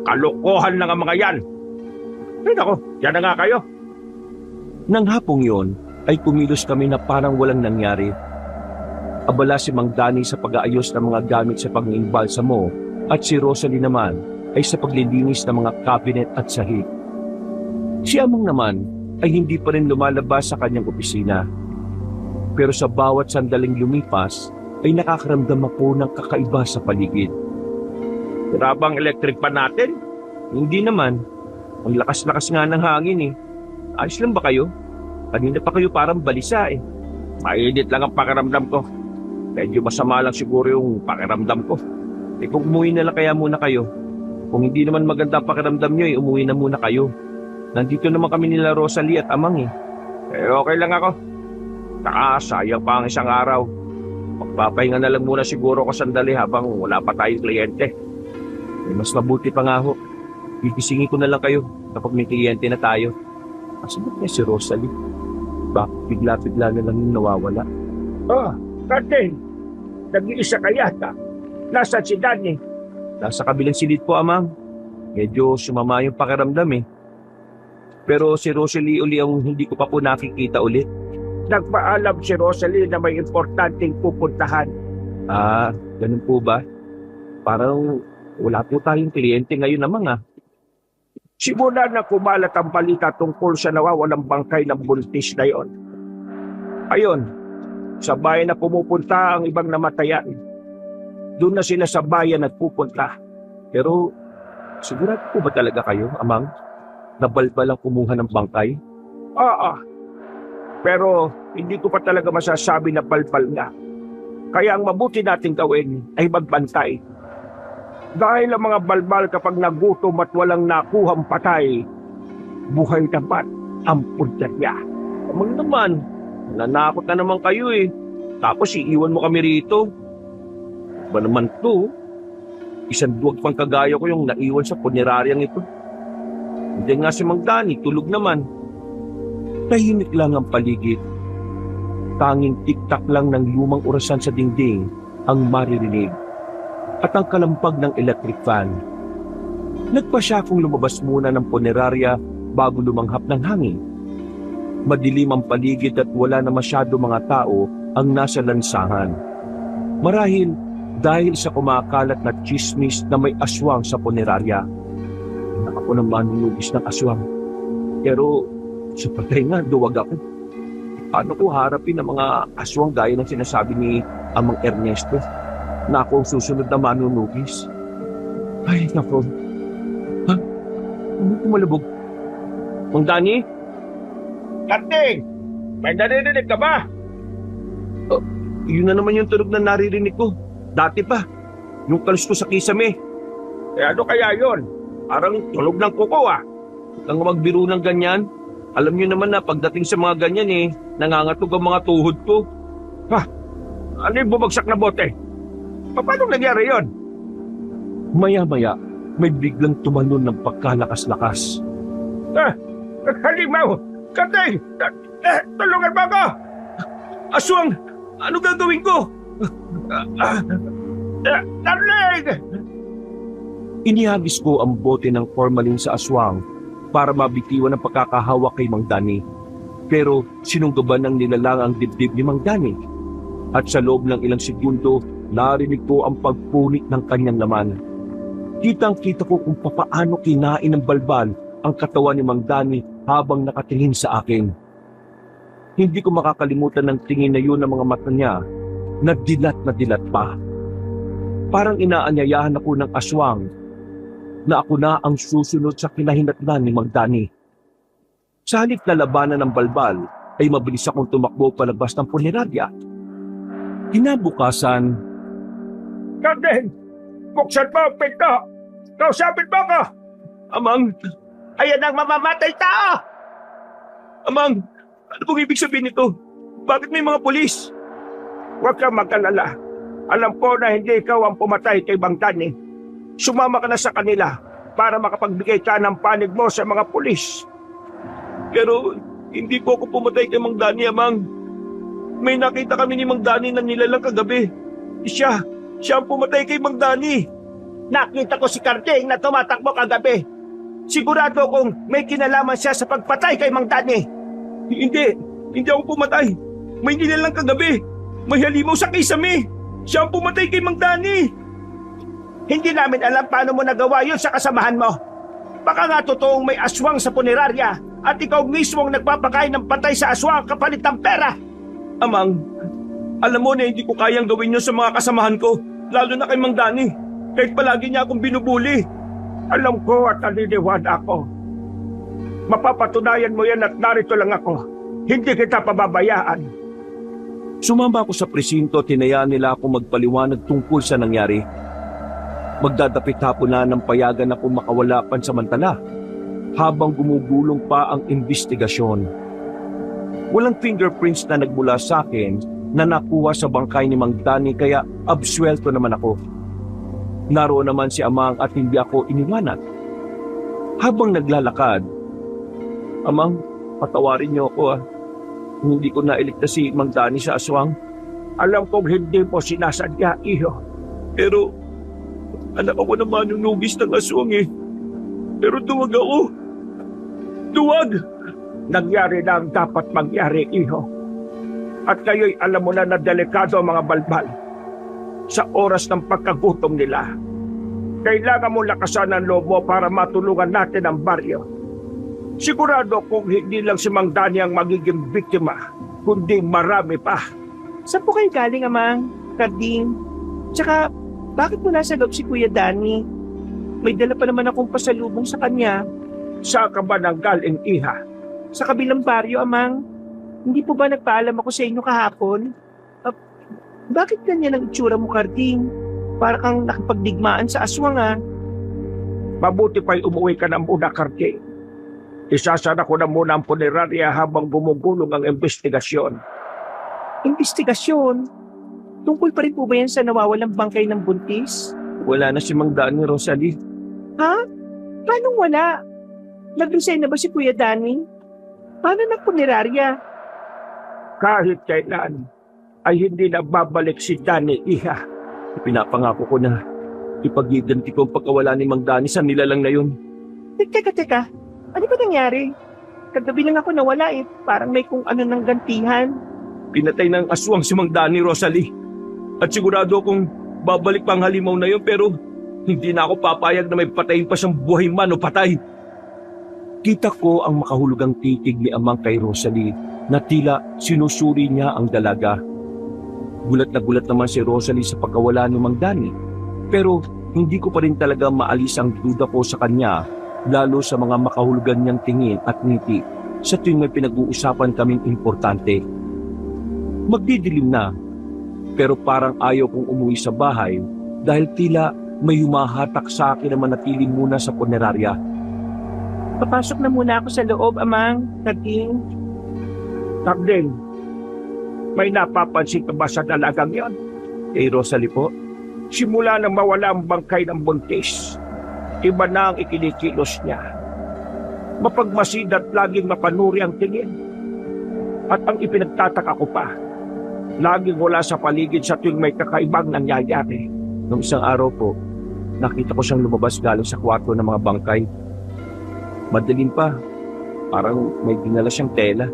Kalokohan lang ang mga yan. Ay nako, yan na nga kayo. Nang hapong yon, ay kumilos kami na parang walang nangyari. Abala si Mang Danny sa pag-aayos ng mga gamit sa pag-imbalsamo at si Rosalie naman ay sa paglilinis ng mga cabinet at sahig. Si Amang naman ay hindi pa rin lumalabas sa kanyang opisina. Pero sa bawat sandaling lumipas ay nakakaramdam ako ng kakaiba sa paligid. Grabang electric pa natin. Hindi naman. Ang lakas-lakas nga ng hangin eh. Ayos lang ba kayo? Kanina pa kayo parang balisa eh. Mainit lang ang pakiramdam ko. Medyo masama lang siguro yung pakiramdam ko. Kung umuwi na lang kaya muna kayo. Kung hindi naman maganda ang pakiramdam nyo eh, umuwi na muna kayo. Nandito naman kami nila Rosalie at Amang eh. Okay lang ako. Sayang pa ang isang araw. Magpapahinga na lang muna siguro ko sandali habang wala pa tayong kliyente. Mas mabuti pa nga ho. Gigisingin ko na lang kayo kapag may kliyente na tayo. Kasi ba't niya si Rosalie? Bakit bigla-bigla na lang yung nawawala? Captain. Nag-iisa ka yata. Nasaan si Danny? Nasa kabilang silid po, Amang. Medyo sumama yung pakiramdam eh. Pero si Rosalie uli ang hindi ko pa po nakikita ulit. Nagpaalam si Rosalie na may importanteng pupuntahan. Ganun po ba? Parang wala po tayong kliyente ngayon naman ah. Simula na kumalat ang balita tungkol sa nawawalang bangkay ng buntis na yon. Ayon, sa bayan na pumupunta ang ibang namatayan. Doon na sila sa bayan nagpupunta. Pero sigurado po ba talaga kayo, Amang? Nabalbal ang kumuha ng bangkay? Oo. Pero hindi ko pa talaga masasabi na balbal nga. Kaya ang mabuti nating gawin ay magbantay. Dahil ang mga balbal kapag nagutom at walang nakuhang patay, buhay naman ang punta niya. Amang naman, nanakot na naman kayo eh. Tapos iiwan mo kami rito. Ba naman to? Isang duwag pang kagaya ko yung naiwan sa puneraryang ito. Hindi nga si Mang Danny, tulog naman. Tahimik lang ang paligid. Tanging tiktak lang ng lumang orasan sa dingding ang maririnig. At ang kalampag ng electric fan. Nagpa siya kung lumabas muna ng punerarya bago lumanghap ng hangin. Madilim ang paligid at wala na masyado mga tao ang nasa lansangan. Marahil dahil sa kumakalat na chismis na may aswang sa punerarya. Anak ako ng manunugis ng aswang. Pero sa patay nga, duwag ako. Paano ko harapin ang mga aswang gaya ng sinasabi ni Amang Ernesto na ako ang susunod na manunugis? Ay, nako. Ano kumalabog? Mang Danny? Captain! May naririnig ka ba? Yun na naman yung tunog na naririnig ko. Dati pa. Yung kalis ko sa kisame. Ano kaya yon? Parang tulog ng kuko ah. Nang magbiro ng ganyan, alam niyo naman na pagdating sa mga ganyan eh, nangangatog ang mga tuhod ko. Ano yung bumagsak na bote? Paano nangyari yon? Maya-maya, may biglang tumalon ng pagkalakas-lakas. Halimaw! Captain! Tulungan mo ako! Aswang! Ano gagawin ko? Darling! Inihagis ko ang bote ng formalin sa aswang para mabitiwan ang pagkakahawak kay Mang Danny. Pero sinunggaban ng nilalang ang dibdib ni Mang Danny. At sa loob ng ilang segundo, narinig ko ang pagpunit ng kanyang laman. Kitang-kita ko kung papaano kinain ng balbal ang katawan ni Mang Danny habang nakatingin sa akin. Hindi ko makakalimutan ng tingin na yun ng mga mata niya na dilat pa. Parang inaanyayahan ako ng aswang na ako na ang susunod sa kinahinatnan ni Mang Danny. Sa halip na labanan ng balbal ay mabilis akong tumakbo palabas ng punerarya. Kinabukasan, Captain! Buksan mo ang pinto! Kausapin mo ako! Amang! Ayan ang mamamatay tao! Amang! Ano pong ibig sabihin nito? Bakit may mga pulis? Huwag kang mag-alala. Alam ko na hindi ikaw ang pumatay kay Mang Danny. Sumama ka na sa kanila para makapagbigay ka ng panig mo sa mga pulis. Pero hindi po ako pumatay kay Mang Danny, Amang. May nakita kami ni Mang Danny na nilalang kagabi. Siya ang pumatay kay Mang Danny. Nakita ko si Carding na tumatakbo kagabi. Sigurado kong may kinalaman siya sa pagpatay kay Mang Danny. Hindi ako pumatay. May nilalang kagabi. May halimaw sa kisame. Siya ang pumatay kay Mang Danny. Hindi namin alam paano mo nagawa yun sa kasamahan mo. Baka nga totoong may aswang sa punerarya at ikaw mismo ang nagpapakain ng patay sa aswang kapalit ng pera. Amang, alam mo na hindi ko kayang gawin yun sa mga kasamahan ko, lalo na kay Mang Dani. Kahit palagi niya akong binubuli. Alam ko at naniniwala ako. Mapapatunayan mo yan at narito lang ako. Hindi kita pababayaan. Sumama ako sa presinto at hinayaan nila ako magpaliwanag tungkol sa nangyari. Magdadapit hapon na ng payagan ako makawala pansamantala habang gumugulong pa ang investigasyon. Walang fingerprints na nagmula sa akin na nakuha sa bangkay ni Mang Dani kaya absuelto naman ako. Naroon naman si Amang at hindi ako iniwanan. Habang naglalakad, Amang, patawarin niyo ako Hindi ko nailigtas si Mang Dani sa aswang. Alam kong hindi mo sinasadya, iho. Pero anak ako na manunugis ng aswang Pero duwag ako. Duwag! Nangyari na ang dapat mangyari, iho. At kayo'y alam mo na delikado ang mga balbal. Sa oras ng pagkagutom nila, kailangan mo lakasan ang loob mo para matulungan natin ang baryo. Sigurado kung hindi lang si Mang Dani ang magiging biktima, kundi marami pa. Saan po kayo galing, Amang? Karding? Tsaka, bakit mo nasa loob si Kuya Dani? May dala pa naman akong pasalubong sa kanya. Sa ka ba nang galing, iha? Sa kabilang baryo, Amang. Hindi po ba nagpaalam ako sa inyo kahapon? Bakit ganyan ang itsura mo, Karding? Para kang nakipagdigmaan sa aswang, Mabuti pa'y umuwi ka na muna, Karding. Isasara ko na muna ang punerarya habang gumugulong ang investigasyon. Investigasyon? Tungkol pa rin po ba yan sa nawawalang bangkay ng buntis? Wala na si Mang Dani, Rosalie. Ha? Paano wala? Nag-resign na ba si Kuya Dani? Paano na punerarya? Kahit kailan ay hindi na babalik si Dani, iha. Pinapangako ko na ipagiganti ko ang pagkawala ni Mang Dani sa nilalang na yun. Teka. Ano ba nangyari? Kagabi lang ako nawala Parang may kung ano ng gantihan. Pinatay ng aswang si Mang Dani, Rosalie. At sigurado akong babalik pa ang halimaw na yun pero hindi na ako papayag na may patayin pa siyang buhay man o patay. Kita ko ang makahulugang titig ni Amang kay Rosalie na tila sinusuri niya ang dalaga. Gulat na gulat naman si Rosalie sa pagkawala ni Mang Dani. Pero hindi ko pa rin talaga maalis ang duda ko sa kanya, lalo sa mga makahulugan niyang tingin at ngiti sa tuwing may pinag-uusapan kaming importante. Magdidilim na, pero parang ayaw kong umuwi sa bahay dahil tila may humahatak sa akin na manatili muna sa punerarya. Papasok na muna ako sa loob, Amang. Karding. Karding, may napapansin ka ba sa dalagang yon? Kay Rosalie po? Simula nang mawala ang bangkay ng buntis, iba na ang ikinikilos niya. Mapagmasid at laging mapanuri ang tingin. At ang ipinagtataka ko pa, laging wala sa paligid sa tuwing may kakaibang nangyayari. Noong isang araw po, nakita ko siyang lumabas galing sa kwarto ng mga bangkay. Madaling pa, parang may dinala siyang tela.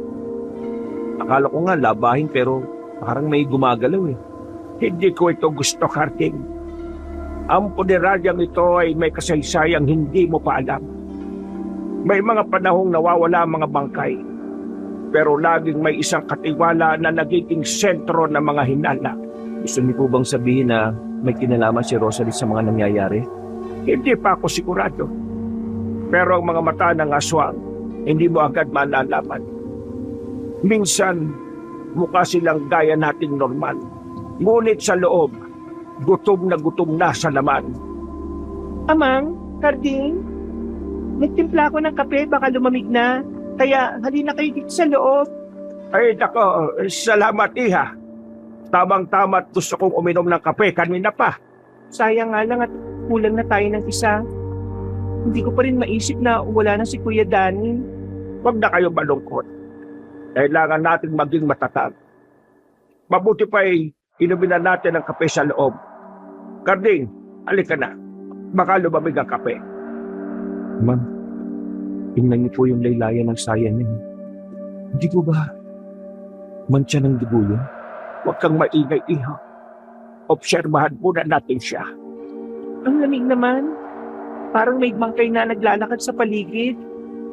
Akala ko nga labahin pero parang may gumagalaw Hindi ko ito gusto, Karding. Ang puneraryang ito ay may kasaysayang hindi mo pa alam. May mga panahong nawawala ang mga bangkay, pero laging may isang katiwala na nagiging sentro ng mga hinala. Gusto niyo po bang sabihin na may kinalaman si Rosalie sa mga nangyayari? Hindi pa ako sigurado. Pero ang mga mata ng aswang, hindi mo agad malalaman. Minsan, mukha silang gaya nating normal. Ngunit sa loob, gutom na sa laman. Amang, Karding, nagtimpla ko ng kape, baka lumamig na. Kaya halina kayo dito sa loob. Ay, nako, salamat, iha. Tamang-tama at gusto kong uminom ng kape kanina pa. Sayang nga lang at kulang na tayo ng isa. Hindi ko pa rin maisip na wala na si Kuya Dani. Huwag na kayo malungkot. Kailangan natin maging matatag. Mabuti pa inumin na natin ang kape sa loob. Karding, halika na. Baka lumamig ang kape. Ma'am, tingnan niyo po yung laylayan ng saya niya. Hindi po ba mantsa ng dugo yun? Huwag kang maingay, iha. Obserbahan muna natin siya. Ang lamig naman. Parang may bangkay na naglalakad sa paligid.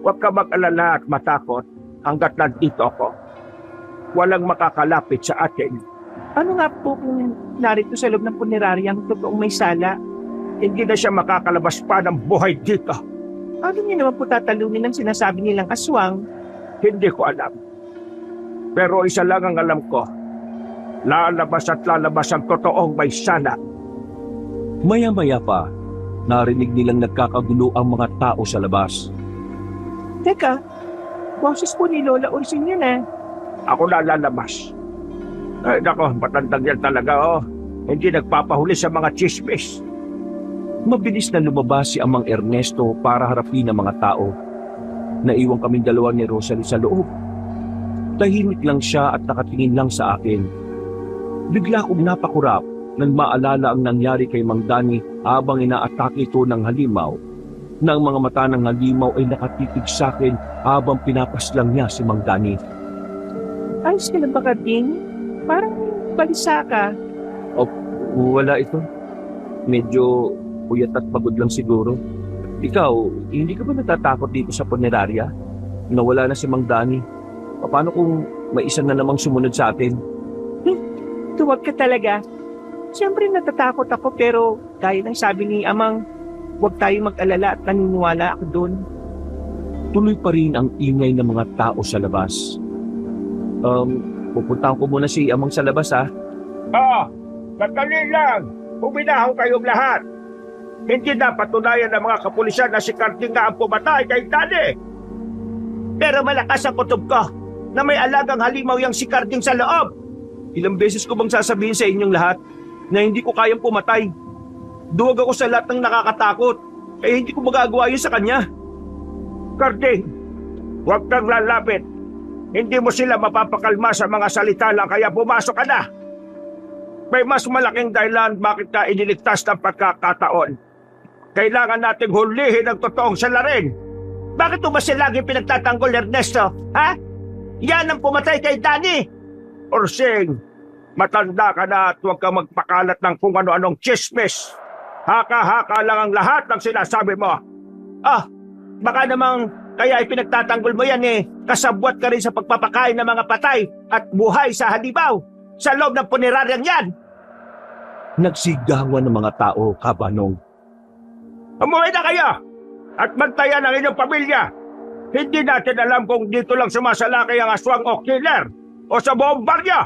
Huwag ka mag-alala at matakot hanggat nandito ako. Walang makakalapit sa atin. Ano nga po kung narito sa loob ng punerarya ang totoong may sala? Hindi na siya makakalabas pa ng buhay dito. Ano niyo naman po tatalunin ang sinasabi nilang aswang? Hindi ko alam. Pero isa lang ang alam ko. Lalabas at lalabas ang totoong may sala. Maya-maya pa, narinig nilang nagkakagulo ang mga tao sa labas. Teka, boses po ni Lola Ursing yun eh. Ako na lalabas. Ay nako, matandang yan talaga oh. Hindi nagpapahuli sa mga chismis. Mabilis na lumabas si Amang Ernesto para harapin ang mga tao. Naiwan kaming dalawa ni Rosalie sa loob. Tahimik lang siya at nakatingin lang sa akin. Bigla akong napakurap nang maalala ang nangyari kay Mang Danny habang inaatake ito ng halimaw. Na ang mga mata ng halimaw ay nakatitig sa akin habang pinapaslang niya si Mang Danny. Ayos ka lang ba, Karding? Parang balisa ka. Wala ito. Medyo puyat at pagod lang siguro. Ikaw, hindi ka ba natatakot dito sa punerarya? Nawala na si Mang Danny. Paano kung may isa na namang sumunod sa atin? Tuwag ka talaga. Siyempre natatakot ako pero gaya ng sabi ni Amang, huwag tayo mag-alala at naniniwala ako doon. Tuloy pa rin ang ingay ng mga tao sa labas. Pupuntahan ko muna si Amang sa labas ha. Sandali lang. Huminahaw kayong lahat. Hindi na patunayan ng mga kapulisan na si Karding nga ang pumatay kay Danny. Pero malakas ang kutob ko na may alagang halimaw yang si Karding sa loob. Ilang beses ko bang sasabihin sa inyong lahat na hindi ko kayang pumatay? Duwag ako sa lahat ng nakakatakot. Hindi ko magagawa yun sa kanya. Karding, huwag kang lalapit. Hindi mo sila mapapakalma sa mga salita lang kaya pumasok ka na. May mas malaking dahilan bakit ka iniligtas ng pagkakataon. Kailangan nating hulihin ang totoong salarin. Bakit ba siya lagi pinagtatanggol, Ernesto? Ha? Yan ang pumatay kay Danny. Ursing, matanda ka na at huwag kang magpakalat ng kung ano-anong chismis. Haka-haka lang ang lahat ng sinasabi mo. Baka namang kaya ipinagtatanggol mo yan kasabwat ka rin sa pagpapakain ng mga patay at buhay sa halimaw sa loob ng puneraryang yan. Nagsigawan ng mga tao, Kabanong. Umuwi na kayo at bantayan ang inyong pamilya. Hindi natin alam kung dito lang sumasalakay ang aswang o killer o sa buong baryo.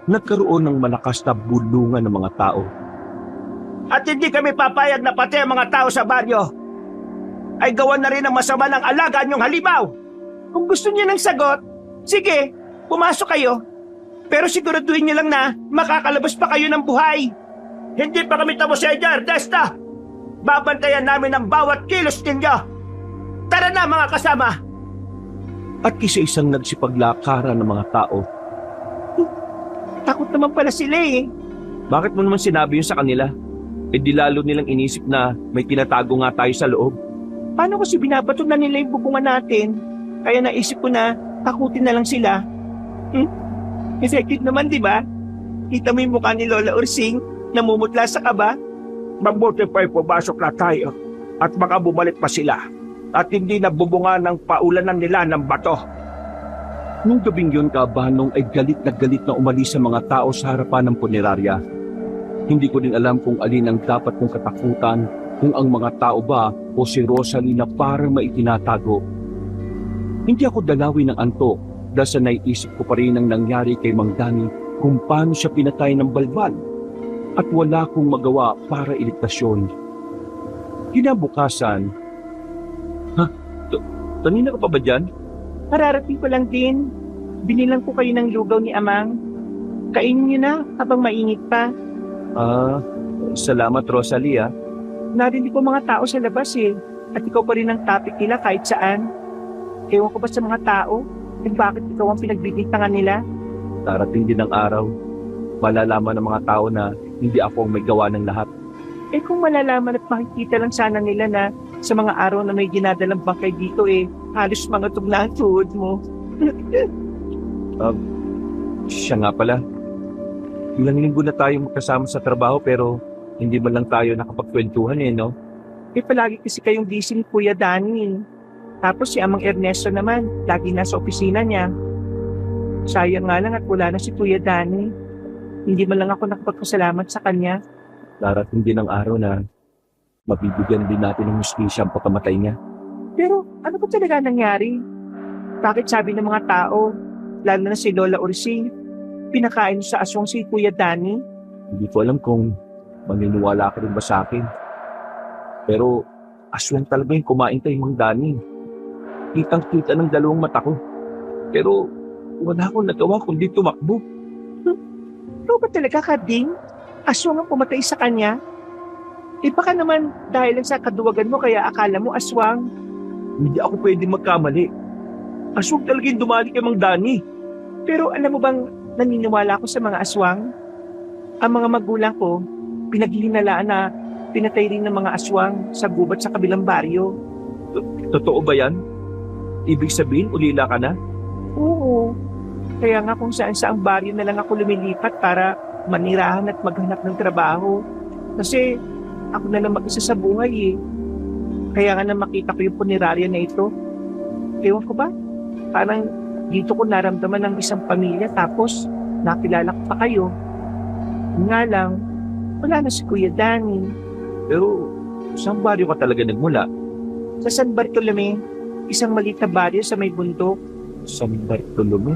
Nagkaroon ng malakas na bulungan ng mga tao. At hindi kami papayag na pati ang mga tao sa baryo ay gawan na rin ng masama ng alaga niyong halimaw. Kung gusto niyo ng sagot, sige, pumasok kayo. Pero siguraduhin niyo lang na makakalabas pa kayo ng buhay. Hindi pa kami tapos sa inyo, Ernesto. Babantayan namin ang bawat kilos ninyo. Tara na mga kasama. At isa-isang nagsipaglakaran ng mga tao. Takot naman pala sila Bakit mo naman sinabi yun sa kanila? Di lalo nilang inisip na may tinatago nga tayo sa loob. Paano kasi binabato na nila yung bubungan natin? Kaya naisip ko na takutin na lang sila. Effective naman, di ba? Kita mo yung mukha ni Lola Ursing, namumutla sa kaba. Mabuti pa'y pumasok na tayo at baka bumalik pa sila at hindi na bubunga ng paulanan nila ng bato. Nung gabing yun, Kabanong ay galit na umalis sa mga tao sa harapan ng punerarya. Hindi ko din alam kung alin ang dapat kong katakutan, kung ang mga tao ba o si Rosalie na parang maitinatago. Hindi ako dalawin ng antok dahil sa naiisip ko pa rin ang nangyari kay Mang Danny kung paano siya pinatay ng balbal at wala kong magawa para iligtas yun. Kinabukasan, kanina ka pa ba dyan? Mararating ko lang din. Binilang ko kayo ng lugaw ni Amang. Kainin niyo na habang mainit pa. Salamat Rosalie. Narinig ko mga tao sa labas at ikaw pa rin ang topic nila kahit saan. Ewan ko ba sa mga tao kung bakit ikaw ang pinagbibintangan nila? Darating din ang araw. Malalaman ng mga tao na hindi ako ang may gawa ng lahat. Kung malalaman at makikita lang sana nila na sa mga araw na may ginadalang bangkay dito halos mga tugna ang tuhod mo. Siya nga pala. Ilang linggo na tayo magkasama sa trabaho pero hindi man lang tayo nakapagkwentuhan no? palagi kasi kayong busy ni Kuya Danny. Tapos si Amang Ernesto naman, lagi nasa opisina niya. Sayang nga lang at wala na si Kuya Danny. Hindi man lang ako nakapagpasalamat sa kanya. Darating din ang araw na mabibigyan din natin ng hustisya ang pagkamatay niya. Pero ano ba talaga nangyari? Bakit sabi ng mga tao, lalo na si Lola Ursing, pinakain sa aswang si Kuya Danny? Hindi ko alam kung maniniwala ka rin ba sa akin. Pero aswang talaga yung kumain kay Mang Danny. Kitang-kita ng dalawang mata ko. Pero wala akong nagawa kundi tumakbo. Ikaw ba talaga, Karding? Aswang ang pumatay sa kanya? Baka naman dahil lang sa kaduwagan mo kaya akala mo aswang. Hindi ako pwede magkamali. Aswang talaga yung dumali kay Mang Danny. Pero alam mo bang naniniwala ako sa mga aswang? Ang mga magulang ko, pinaghihinalaan na pinatay rin ng mga aswang sa gubat sa kabilang baryo. Totoo ba yan? Ibig sabihin, ulila ka na? Oo. Kaya nga kung saan-saang baryo na lang ako lumilipat para manirahan at maghanap ng trabaho. Kasi ako na lang mag-isa sa buhay eh. Kaya nga na makita ko yung punerarya na ito. Ewan ko ba? Parang dito ko naramdaman ng isang pamilya tapos nakilala ko pa kayo. Nga lang, wala na si Kuya Danny. Pero saan baryo ka talaga nagmula? Sa San Bartolome, isang maliit na baryo sa may bundok. San Bartolome?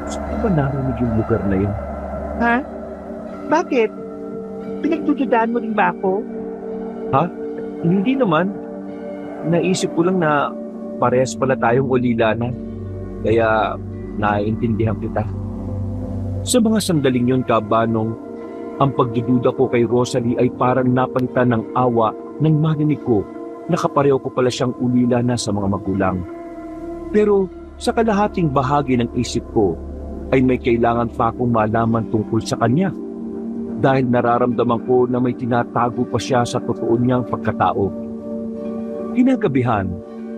Saan ba narinig yung lugar na yun? Ha? Bakit? Pinagdududaan mo rin ba ako? Hindi naman. Naisip ko lang na parehas pala tayong ulila na. Kaya naiintindihan kita. Sa mga sandaling yun, Kabanong, ang pagdududa ko kay Rosalie ay parang napalitan ng awa nang marinig ko na kapareho ko pala siyang ulila na sa mga magulang. Pero sa kalahating bahagi ng isip ko ay may kailangan pa akong malaman tungkol sa kanya. Dahil nararamdaman ko na may tinatago pa siya sa totoo niyang pagkatao. Kinagabihan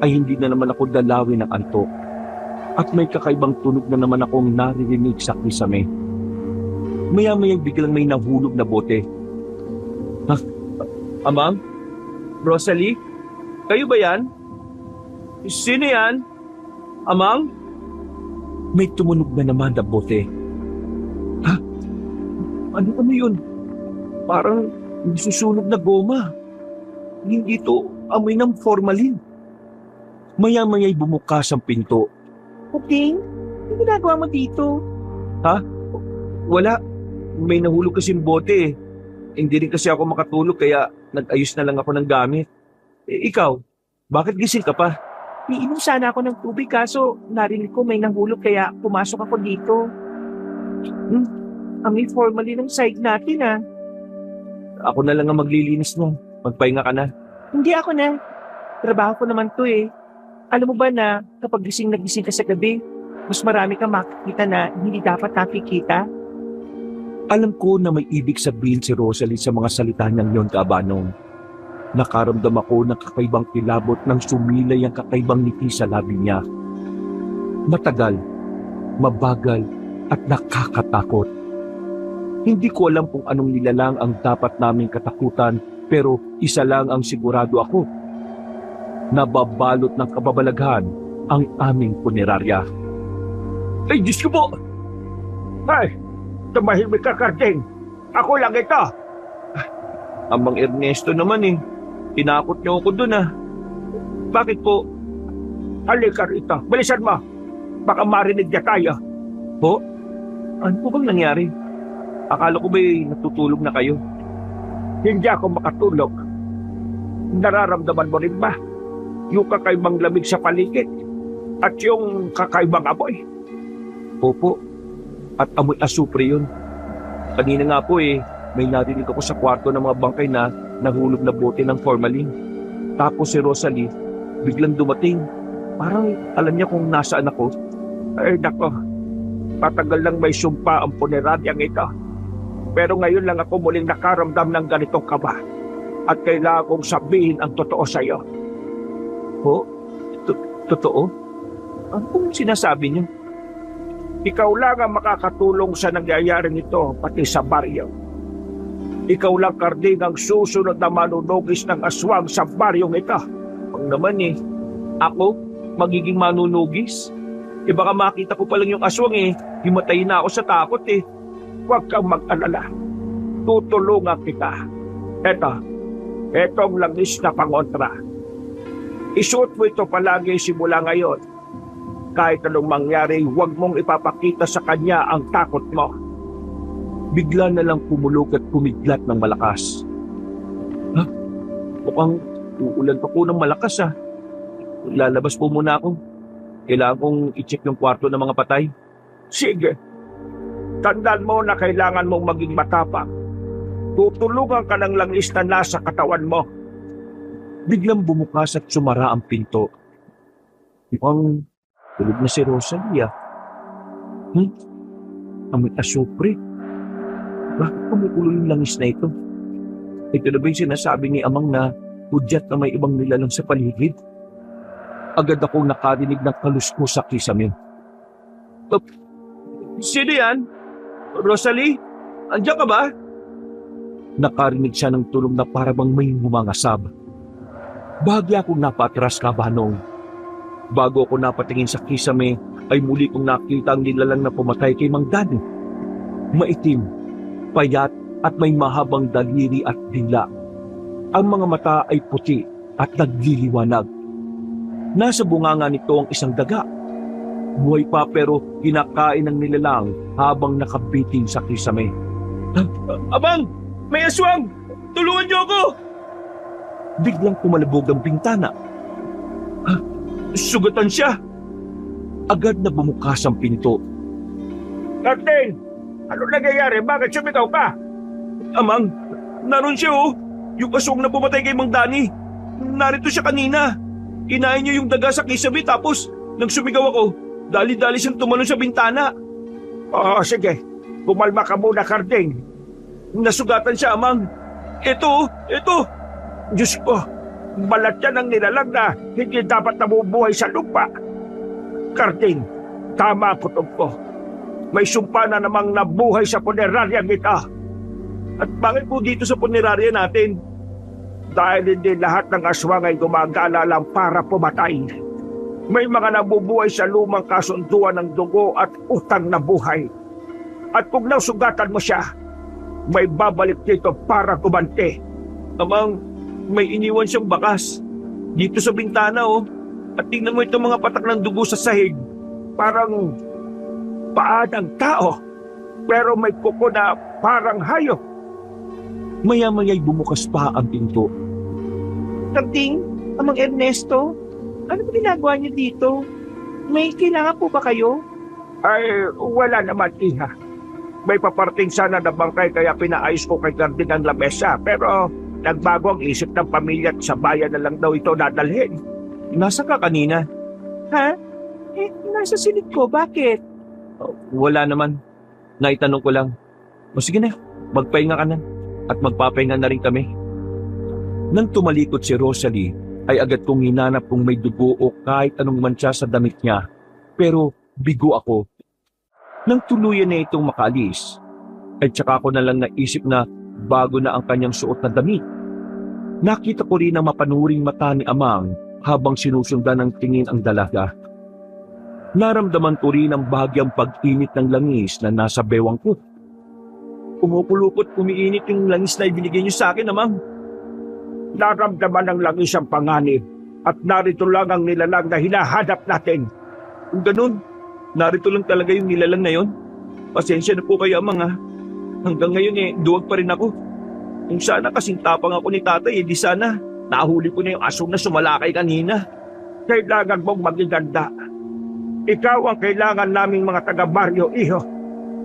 ay hindi na naman ako dalawin ng antok at may kakaibang tunog na naman akong naririnig sa kisame. Maya-maya biglang may nahulog na bote. Ha? Amang? Rosalie? Kayo ba yan? Sino yan? Amang? May tumunog na naman na bote. Ha? Ano yun? Parang nasusunog na goma. Hindi to amoy ng formalin. Maya-maya'y bumukas ang pinto. Puting, ano ginagawa mo dito? Wala. May nahulog kasing bote eh. Hindi rin kasi ako makatulog kaya nag-ayos na lang ako ng gamit. Ikaw, bakit gising ka pa? Iinom sana ako ng tubig kaso narinig ko may nahulog kaya pumasok ako dito. Amoy formalin ng side natin ah. Ako na lang ang maglilinis mo. Magpahinga ka na. Hindi ako na. Trabaho ko naman to eh. Alam mo ba na kapag gising na gising ka sa gabi, mas marami kang makikita na hindi dapat nakikita? Alam ko na may ibig sabihin si Rosalie sa mga salita niyang yon, Kabanong. Nakaramdam ako ng kakaibang kilabot nang sumilay ang kakaibang ngiti sa labi niya. Matagal, mabagal at nakakatakot. Hindi ko alam kung anong nilalang ang dapat naming katakutan pero isa lang ang sigurado ako. Nababalot ng kababalaghan ang aming punerarya. Ay, Diyos ko po! Ay, tumahimik ka, Karding. Ako lang ito. Amang Ernesto naman eh. Tinakot niyo ako dun ah. Bakit po? Halika rito. Bilisan mo. Baka marinig niya tayo. Po? Ano po bang nangyari? Akala ko ba'y natutulog na kayo? Hindi ako makatulog. Nararamdaman mo rin ba? Yung kakaibang lamig sa paligid at yung kakaibang amoy. Opo. At amoy asupre yun. Kanina nga po eh, may narinig ako sa kwarto ng mga bangkay na nahulog na bote ng formalin. Tapos si Rosalie, biglang dumating. Parang alam niya kung nasaan ako. Ay, nako. Patagal lang may sumpa ang puneraryang ito. Pero ngayon lang ako muling nakaramdam ng ganitong kaba. At kailangan kong sabihin ang totoo sa iyo. Po? Totoo? Ano pong sinasabi niyo? Ikaw lang ang makakatulong sa nangyayaring ito, pati sa baryo. Ikaw lang, Karding, ang susunod na manunugis ng aswang sa baryong ito. Ang naman eh, ako magiging manunugis? Eh baka makita ko pa lang yung aswang eh, himatay na ako sa takot eh. Huwag kang mag-alala. Tutulungan kita. Etong langis na pangontra. Isuot mo ito palagi simula ngayon. Kahit anong mangyari, huwag mong ipapakita sa kanya ang takot mo. Bigla na lang pumulog at pumiglat ng malakas. Ha? Mukhang uulan pa po ng malakas ah. Lalabas po muna ako. Kailangan kong i-check yung kwarto ng mga patay. Sige. Tandaan mo na kailangan mong maging matapang. Tutulungan ka ng langis na nasa katawan mo. Biglang bumukas at sumara ang pinto. Mukhang tulog na si Rosalie ah. Amoy asupre. Bakit kumukulo yung langis na ito? Ito na ba yung sinasabi ni Amang na hudyat na may ibang nilalang sa paligid? Agad akong nakarinig ng kaluskos sa kisame. Sino yan? Rosalie? Andiyan ka ba? Nakarinig siya ng tulong na parabang may humangasab. Bahagya akong napatras kabanong. Bago ako napatingin sa kisame, ay muli kong nakita ang nilalang na pumatay kay Mang Dani. Maitim, payat at may mahabang daliri at dila. Ang mga mata ay puti at nagliliwanag. Nasa bunganga nito ang isang daga. Buhay pa pero kinakain ng nilalang habang nakabiting sa kisame. Abang! May aswang! Tulungan niyo ako! Biglang kumalabog ang bintana. Sugatan siya! Agad na bumukas ang pinto. Karding! Ano nangyayari? Bakit sumigaw ka? Amang, naroon siya oh! Yung aswang na pumatay kay Mang Dani. Narito siya kanina. Inain niyo yung daga sa kisame tapos nang sumigaw ako, dali-dali siyang tumalon sa bintana. Oo, sige. Pumalma ka muna, Karding. Nasugatan siya, Amang. Ito! Diyos ko, balat yan ang nilalang na hindi dapat nabubuhay sa lupa. Karding, tama ang kutob ko. May sumpa na namang nabuhay sa puneraryang ito. At bakit po dito sa punerarya natin? Dahil hindi lahat ng aswang ay gumagala lang para pumatay. May mga nabubuhay sa lumang kasunduan ng dugo at utang na buhay. At kung nasugatan mo siya, may babalik dito para gumanti. Amang, may iniwan siyang bakas. Dito sa bintana oh. At tingnan mo itong mga patak ng dugo sa sahig. Parang paa ng tao, pero may kuko na parang hayop. Maya-maya'y bumukas pa ang pinto. Karding, Amang Ernesto, ano ba ginagawa niyo dito? May kailangan po ba kayo? Ay, wala naman, iha. May paparting sana na bangkay kaya pinaayos ko kay Karding ang lamesa. Pero nagbago ang isip ng pamilya at sa bayan na lang daw ito dadalhin. Nasa ka kanina? Ha? Nasa silid ko. Bakit? Wala naman. Naitanong ko lang. O sige na, magpahinga ka na. At magpapahinga na rin kami. Nang tumalikod si Rosalie, ay agad kong hinanap kung may dugo o kahit anong mantsa sa damit niya. Pero bigo ako. Nang tuluyan na itong makaalis, ay tsaka ko na lang naisip na bago na ang kanyang suot na damit. Nakita ko rin ang mapanuring mata ni Amang habang sinusundan ng tingin ang dalaga. Naramdaman ko rin ang bahagyang pag-init ng langis na nasa bewang ko. Pumupulupot, umiinit yung langis na ibinigay niyo sa akin, Amang. Naramdaman ng langis ang panganib at narito lang ang nilalang na hinahanap natin. Kung ganun, narito lang talaga yung nilalang na yon. Pasensya na po kayo, Amang ha. Hanggang ngayon duwag pa rin ako. Kung sana kasing tapang ako ni tatay, di sana nahuli ko na yung asong na sumalakay kanina. Kailangan mong maging ganda. Ikaw ang kailangan naming mga taga-baryo, iho.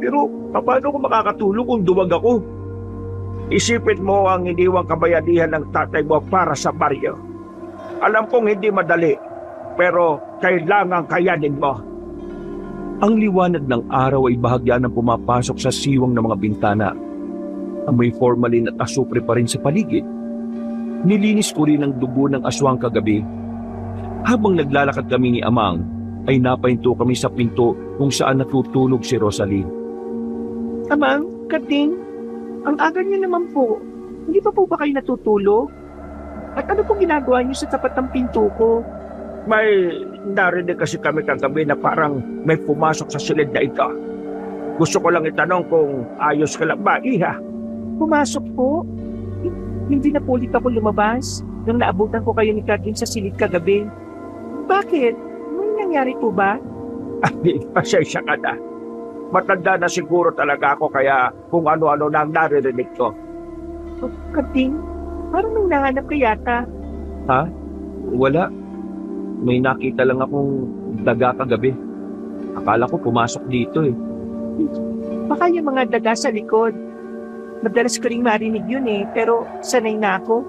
Pero paano ko makakatulong kung duwag ako? Isipin mo ang iniwang kabayanihan ng tatay mo para sa baryo. Alam kong hindi madali, pero kailangan kayanin mo. Ang liwanag ng araw ay bahagya ng pumapasok sa siwang ng mga bintana. Amoy formalin at asupre pa rin sa paligid. Nilinis ko rin ang dugo ng aswang kagabi. Habang naglalakad kami ni Amang, ay napahinto kami sa pinto kung saan natutulog si Rosalie. Amang, Karding, Ang aga niyo naman po. Hindi pa po ba kayo natutulog? At ano pong ginagawa niyo sa tapat ng pinto ko? May narinig kasi kami kagabi na parang may pumasok sa silid na ito. Gusto ko lang itanong kung ayos ka lang ba, Iha? Pumasok po? Hindi na po ulit ako lumabas nang naabutan ko kayo ni Carding sa silid kagabi. Bakit? May nangyari po ba? Ay, pasensya ka na. Matanda na siguro talaga ako kaya kung ano-ano na ang naririnig ko. Carding, parang may nahanap ka yata. Ha? Wala. May nakita lang akong daga kagabi. Akala ko pumasok dito eh. Baka yung mga daga sa likod. Madalas ko rin marinig yun pero sanay na ako.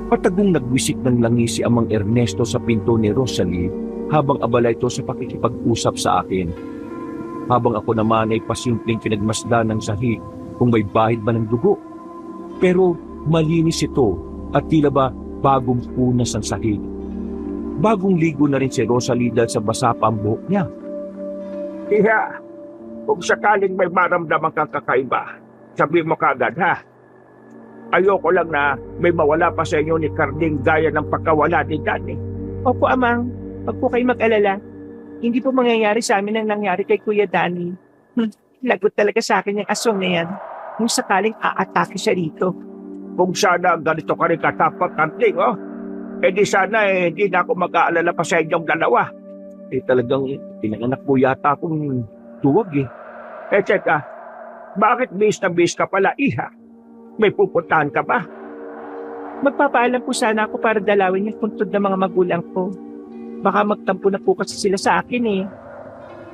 Patagong nagwisik ng langis si Amang Ernesto sa pinto ni Rosalie habang abala ito sa pakikipag-usap sa akin. Habang ako naman ay pasimpleng pinagmasdan ng sahi kung may bahid ba ng dugo. Pero malinis ito at tila ba bagong punas ang sahig. Bagong ligo na rin si Rosalie dahil sa basa pa ang buhok niya. Iha, kung sakaling may maramdaman kang kakaiba, sabi mo kagad ha. Ayoko lang na may mawala pa sa inyo ni Carding gaya ng pagkawala ni Danny. Opo, Amang. Huwag po kayo mag-alala. Hindi po mangyayari sa amin ang nangyari kay Kuya Danny. Lagot talaga sa akin yung aswang na yan. Kung sakaling aatake siya rito. Kung sana ganito ka rin katapag, Carding, oh. Eh di sana hindi na ako mag-aalala pa sa inyong dalawa. Talagang pinanganak po yata akong tuwag eh. Eh teka, bakit bis na bis ka pala, Iha? May pupuntahan ka ba? Magpapaalam po sana ako para dalawin yung puntod ng mga magulang ko. Baka magtampo na po kasi sila sa akin.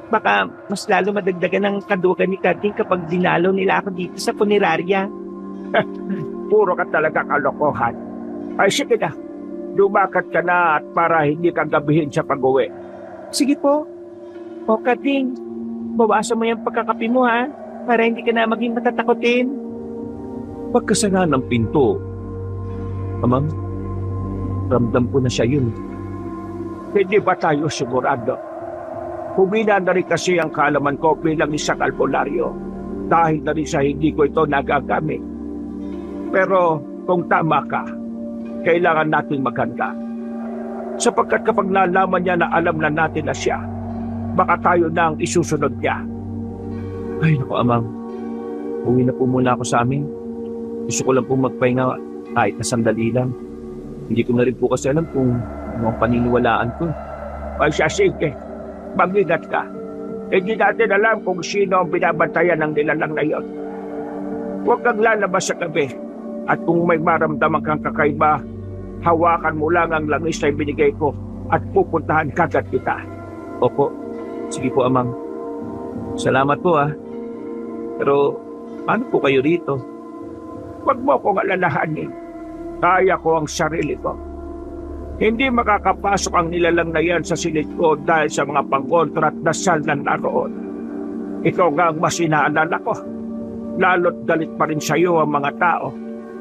Baka mas lalo madagdagan ng kadugan ni Carding kapag dinalaw nila ako dito sa punerarya. Puro ka talaga kalokohan. Ay sige na, lumakat ka na at para hindi ka gabihin sa pag-uwi. Sige po. O Carding, bawasan mo yung pagkakapi mo ha, para hindi ka na maging matatakotin. Pagkasara ng pinto, Amang, ramdam ko na siya yun. Hindi ba tayo sigurado? Humina na rin kasi ang kaalaman ko bilang isang albularyo dahil na rin sa hindi ko ito nagagamit. Pero kung tama ka, kailangan natin maghanda. Sapagkat kapag nalaman niya na alam na natin na siya, baka tayo na ang isusunod niya. Ay, naku, Amang. Uwi na po muna ako sa amin. Gusto ko lang po magpahinga kahit na sandali lang. Hindi ko na rin po kasi alam kung ano ang paniniwalaan ko. Ay siya, sige. Mag-ingat ka. Hindi natin alam kung sino ang binabantayan ng nilalang na iyon. Huwag kang lalabas sa gabi. At kung may maramdaman kang kakaiba, hawakan mo lang ang langis na ibinigay ko at pupuntahan kagad kita. Opo. Sige po, Amang. Salamat po, Pero, paano po kayo rito? Huwag mo akong alalahanin. Kaya ko ang sarili ko. Hindi makakapasok ang nilalang na yan sa silid ko dahil sa mga pangkontra at dasal na naroon. Ikaw nga ang mas inaalala ko. Lalo't galit pa rin sa iyo ang mga tao.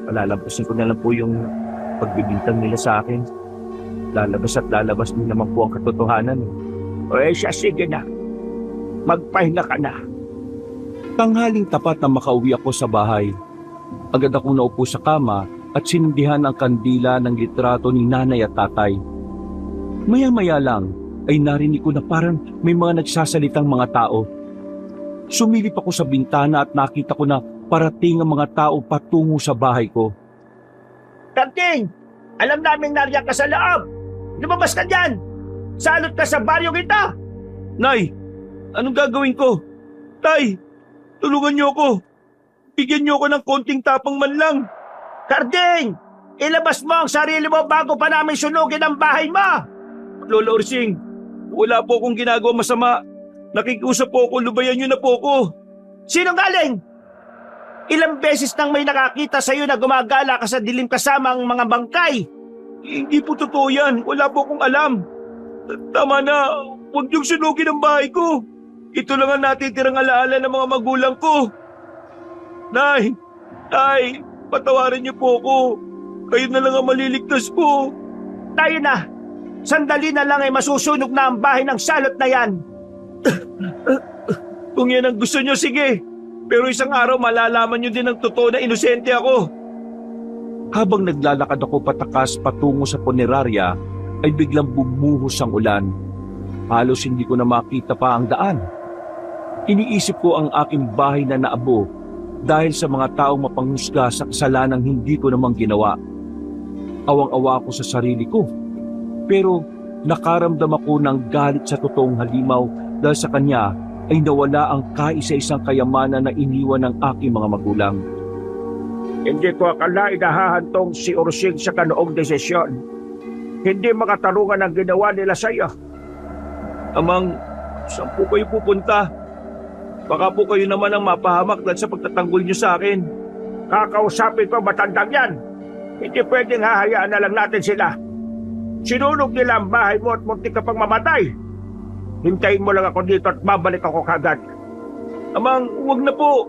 Palalabasin ko na lang po yung pagbibintang nila sa akin. Lalabas at lalabas din naman po ang katotohanan. O siya, sige na. Magpahinga ka na. Tanghaling tapat na makauwi ako sa bahay. Agad akong naupo sa kama at sinindihan ang kandila ng litrato ni nanay at tatay. Maya-maya lang ay narinig ko na parang may mga nagsasalitang mga tao. Sumilip ako sa bintana at nakita ko na parating ang mga tao patungo sa bahay ko. Carding, alam namin nariyan ka sa loob. Lumabas ka dyan. Salot ka sa baryo kita. Nay, anong gagawin ko? Tay, tulungan niyo ako. Bigyan niyo ako ng konting tapang man lang. Carding, ilabas mo ang sarili mo bago pa namin sunugin ang bahay mo. Lola Ursing, wala po akong ginagawa masama. Nakikiusap po ako, lubayan niyo na po ako. Sino galing? Ilang beses nang may nakakita sa iyo na gumagala ka sa dilim kasama ang mga bangkay. Hindi po totoo yan. Wala po akong alam. Tama na. Huwag niyong sunugin ang bahay ko. Ito lang ang natitirang alaala ng mga magulang ko. Nay! Tay! Patawarin niyo po ako. Kayo na lang ang maliligtas po. Tayo na. Sandali na lang ay masusunog na ang bahay ng salot na yan. Kung yan ang gusto niyo, sige. Pero isang araw malalaman niyo din ang totoo na inosente ako. Habang naglalakad ako patakas patungo sa punerarya, ay biglang bumuhos ang ulan. Halos hindi ko na makita pa ang daan. Iniisip ko ang aking bahay na naabo dahil sa mga taong mapanghusga sa kasalanang hindi ko namang ginawa. Awang-awa ako sa sarili ko. Pero nakaramdam ako ng galit sa totoong halimaw dahil sa kanya ay nawala ang kaisa-isang kayamanan na iniwan ng aking mga magulang. Hindi ko akalain na hahantong si Ursing sa kanoong desisyon. Hindi makatarungan ang ginawa nila sa iyo. Amang, saan po kayo pupunta? Baka po kayo naman ang mapahamak dahil sa pagtatanggol niyo sa akin. Kakausapin ko matandang yan. Hindi pwedeng hahayaan na lang natin sila. Sinunog nila ang bahay mo at muntik ka pang mamatay. Hintayin mo lang ako dito at babalik ako kagad. Amang, huwag na po.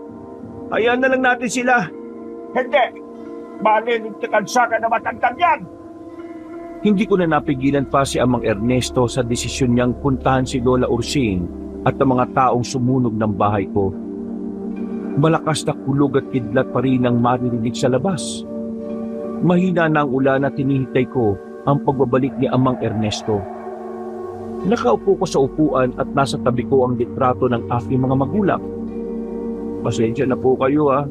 Hayaan na lang natin sila. Hindi. Malilintikan sa akin na matandang yan. Hindi ko na napigilan pa si Amang Ernesto sa desisyon niyang puntahan si Lola Ursing at ang mga taong sumunog ng bahay ko. Malakas na kulog at kidlat pa rin ang maririnig sa labas. Mahina na ang ulan at tinihintay ko ang pagbabalik ni Amang Ernesto. Nakaupo ko sa upuan at nasa tabi ko ang litrato ng aking mga magulang. Pasensya na po kayo ha.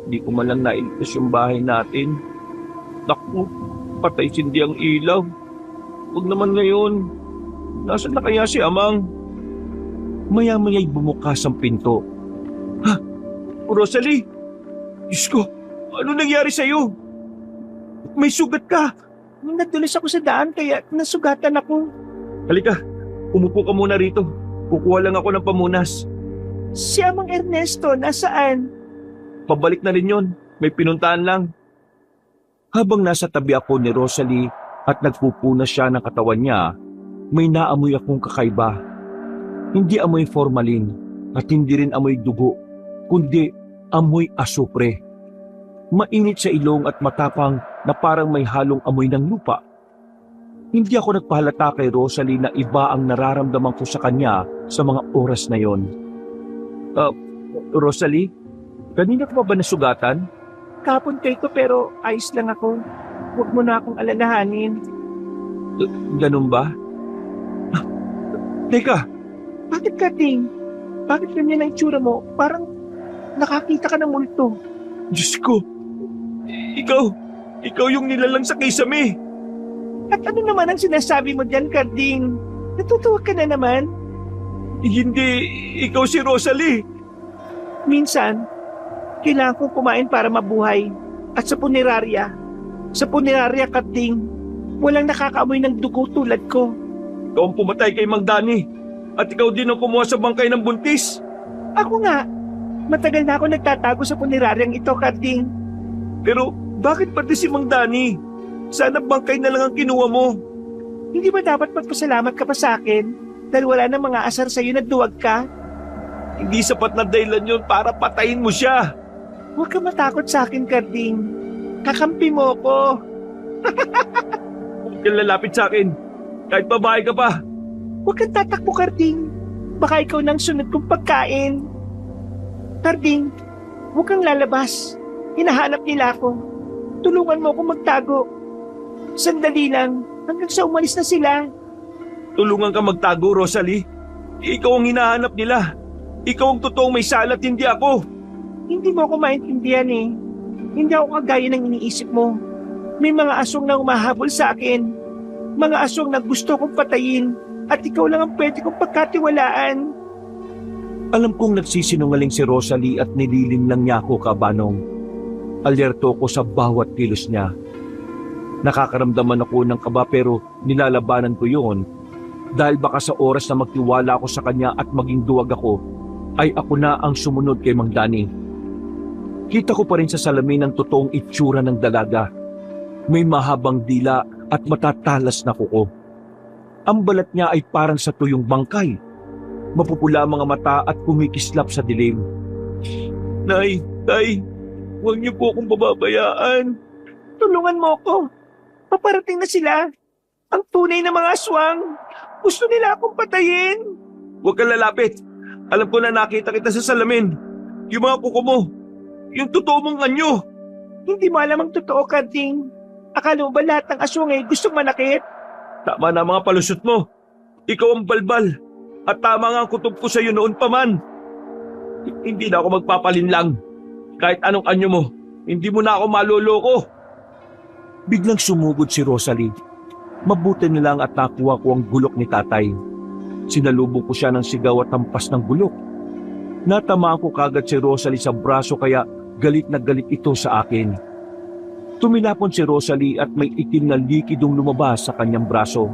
Hindi ko man lang nailigtas yung bahay natin. Naku, patay sindi ang ilaw. Huwag naman ngayon. Nasaan na kaya si Amang? Maya-maya'y bumukas ang pinto. Ha? Rosalie! Diyos ko, ano nangyari sa'yo? May sugat ka! Nadulas ako sa daan kaya nasugatan ako. Halika, umupo ka muna rito. Kukuha lang ako ng pamunas. Si Amang Ernesto, nasaan? Pabalik na rin yon. May pinuntahan lang. Habang nasa tabi ako ni Rosalie at nagpupunas siya ng katawan niya, may naamoy akong kakaiba. Hindi amoy formalin at hindi rin amoy dugo, kundi amoy asupre. Mainit sa ilong at matapang na parang may halong amoy ng lupa. Hindi ako nagpahalata kay Rosalie na iba ang nararamdaman ko sa kanya sa mga oras na yon. Rosalie, kanina ka pa ba nasugatan? Kapuntay ko pero ayos lang ako. Huwag mo na akong alalahanin. Ganun ba? Teka, Bakit ka, Ting? Bakit ganyan ang itsura mo? Parang nakakita ka ng multo. Diyos ko, ikaw yung nilalang sa kisame. At ano naman ang sinasabi mo dyan, Karding? Natutuwa ka na naman? Hindi, ikaw si Rosalie. Minsan, kailangan kong kumain para mabuhay. At sa punerarya, Karding, walang nakakaamoy ng dugo tulad ko. Ikaw ang pumatay kay Mang Dani. At ikaw din ang kumuha sa bangkay ng buntis. Ako nga, matagal na ako nagtatago sa puneraryang ito, Karding. Pero bakit pati si Mang Dani? Sana bangkay na lang ang kinuha mo. Hindi ba dapat magpasalamat ka pa sa akin dahil wala nang mga asar sa'yo na duwag ka? Hindi sapat na dahilan yun para patayin mo siya. Huwag ka matakot sa akin, Karding. Kakampi mo ko. Huwag kang lalapit sa akin. Kahit babae ka pa. Huwag kang tatakbo, Karding. Baka ikaw nang sunod kong pagkain. Karding, huwag kang lalabas. Hinahanap nila ako. Tulungan mo akong magtago. Sandali lang, hanggang sa umalis na sila. Tulungan ka magtago, Rosalie. Ikaw ang hinahanap nila. Ikaw ang totoong may salat, hindi ako. Hindi mo ako maintindihan eh. Hindi ako kagaya ng iniisip mo. May mga aswang na umahabol sa akin. Mga aswang na gusto kong patayin. At ikaw lang ang pwede kong pagkatiwalaan. Alam kong nagsisinungaling si Rosalie at nililim lang niya ako, Kabanong. Alerto ko sa bawat kilos niya. Nakakaramdaman ako ng kaba pero nilalabanan ko yun dahil baka sa oras na magtiwala ako sa kanya at maging duwag ako, ay ako na ang sumunod kay Mang Dani. Kita ko pa rin sa salamin ang totoong itsura ng dalaga. May mahabang dila at matatalas na kuko. Ang balat niya ay parang sa tuyong bangkay. Mapupula mga mata at kumikislap sa dilim. Nay, huwag niyo po akong pababayaan. Tulungan mo ko. Paparating na sila. Ang tunay na mga aswang. Gusto nila akong patayin. Huwag kang lalapit. Alam ko na nakita kita sa salamin. Yung mga kuko mo. Yung totoo mong anyo. Hindi mo alam ang totoo, Karding. Akala mo ba lahat ng aswang ay gustong manakit? Tama na mga palusot mo. Ikaw ang balbal. At tama nga ang kutob ko sa'yo noon pa man. Hindi na ako magpapalinlang. Kahit anong anyo mo, hindi mo na ako maloloko. Biglang sumugod si Rosalie. Mabuti na lang at nakuha ko ang gulok ni tatay. Sinalubong ko siya ng sigaw at hampas ng gulok. Natamaan ko kagad si Rosalie sa braso kaya galit na galit ito sa akin. Tumilapon si Rosalie at may itim na likidong lumabas sa kanyang braso.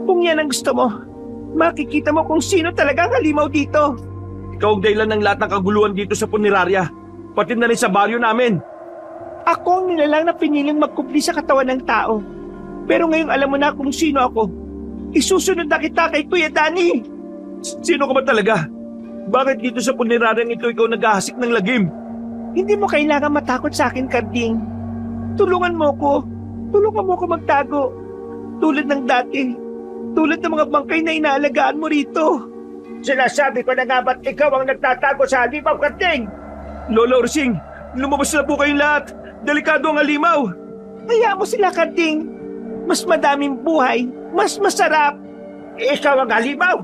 Kung yan ang gusto mo, makikita mo kung sino talaga ang halimaw dito. Ikaw ang dahilan ng lahat ng kaguluhan dito sa punerarya, pati na rin sa baryo namin. Ako ang nilalang na piniling magkubli sa katawan ng tao. Pero ngayong alam mo na kung sino ako, isusunod na kita kay Kuya Danny. Sino ka ba talaga? Bakit dito sa puneraryang ito ikaw naghahasik ng lagim? Hindi mo kailangan matakot sa akin, Karding. Tulungan mo ko. Tulungan mo ko magtago. Tulad ng dati. Tulad ng mga bangkay na inaalagaan mo rito. Sinasabi ko na nga ba't ikaw ang nagtatago sa halimaw, Karding? Lola Ursing, lumabas na po kayong lahat. Delikado ang halimaw. Kaya mo sila, Karding. Mas madaming buhay, mas masarap. Ikaw ang halimaw.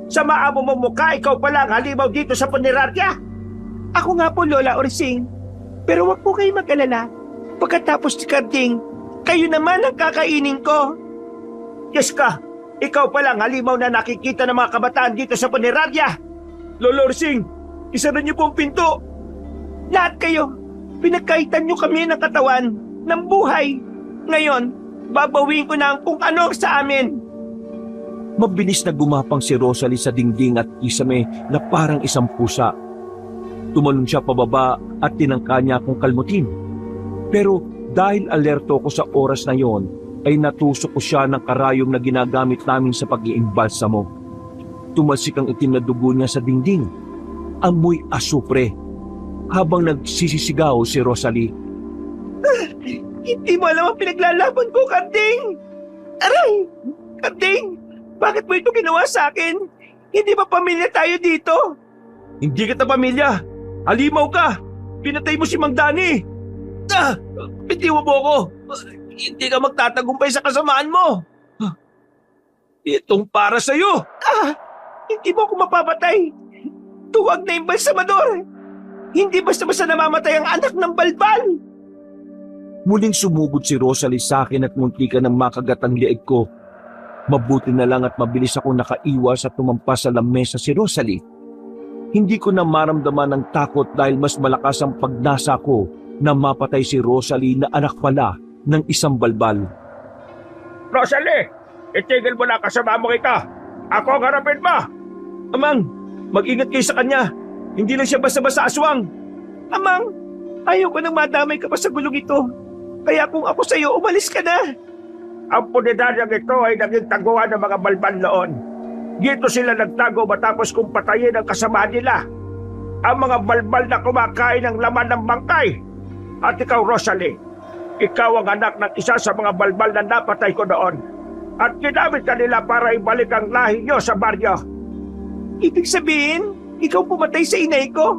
Sa maamo mong mukha, ikaw pala ang halimaw dito sa punerarya. Ako nga po, Lola Ursing. Pero wag po kayo mag-alala. Pagkatapos ni Karding, kayo naman ang kakainin ko. Yes ka, ikaw pala ang halimaw na nakikita ng mga kabataan dito sa punerarya. Lola Ursing, isara niyo po ang pinto. Lahat kayo, pinagkaitan niyo kami ng katawan, ng buhay. Ngayon, babawiin ko na ang kung ano sa amin. Mabilis na gumapang si Rosalie sa dingding at kisame na parang isang pusa. Tumalon siya pababa at tinangka niya akong kalmutin. Pero dahil alerto ko sa oras na yon, ay natusok ko siya ng karayom na ginagamit namin sa pag-iimbalsamo. Tumalsik ang itim na dugo niya sa dingding. Amoy asupre. Habang nagsisisigaw si Rosalie. Hindi mo alam ang pinaglalaban ko, Karding! Aray! Karding! Bakit mo ito ginawa sa akin? Hindi ba pamilya tayo dito? Hindi kita pamilya. Halimaw ka. Pinatay mo si Mang Danny. Bitiwan mo ako. Hindi ka magtatagumpay sa kasamaan mo. Itong para sa'yo. Hindi mo ako mapapatay. Tuwag na yung balsamador. Hindi basta-basta namamatay ang anak ng balbal. Muling sumugod si Rosalie sa akin at muntikan ng makagat ang liig ko. Mabuti na lang at mabilis ako nakaiwas at tumampas sa lamesa si Rosalie. Hindi ko na maramdaman ang takot dahil mas malakas ang pagnasa ko na mapatay si Rosalie na anak pala ng isang balbal. Rosalie, itigil mo na kasama mo kita. Ako ang harapin mo. Amang, mag-ingat kayo sa kanya. Hindi lang siya basta-basta aswang. Amang, ayaw ko nang madamay ka pa sa gulong ito. Kaya kung ako sa'yo, umalis ka na. Ang puneraryang ito ay naging taguan ng mga balbal noon. Dito sila nagtago matapos kung patayin ang kasama nila. Ang mga balbal na kumakain ng laman ng bangkay. At ikaw, Rosalie, ikaw ang anak ng isa sa mga balbal na napatay ko noon. At ginamit ka nila para ibalik ang lahi niyo sa baryo. Ibig sabihin, ikaw pumatay sa inay ko?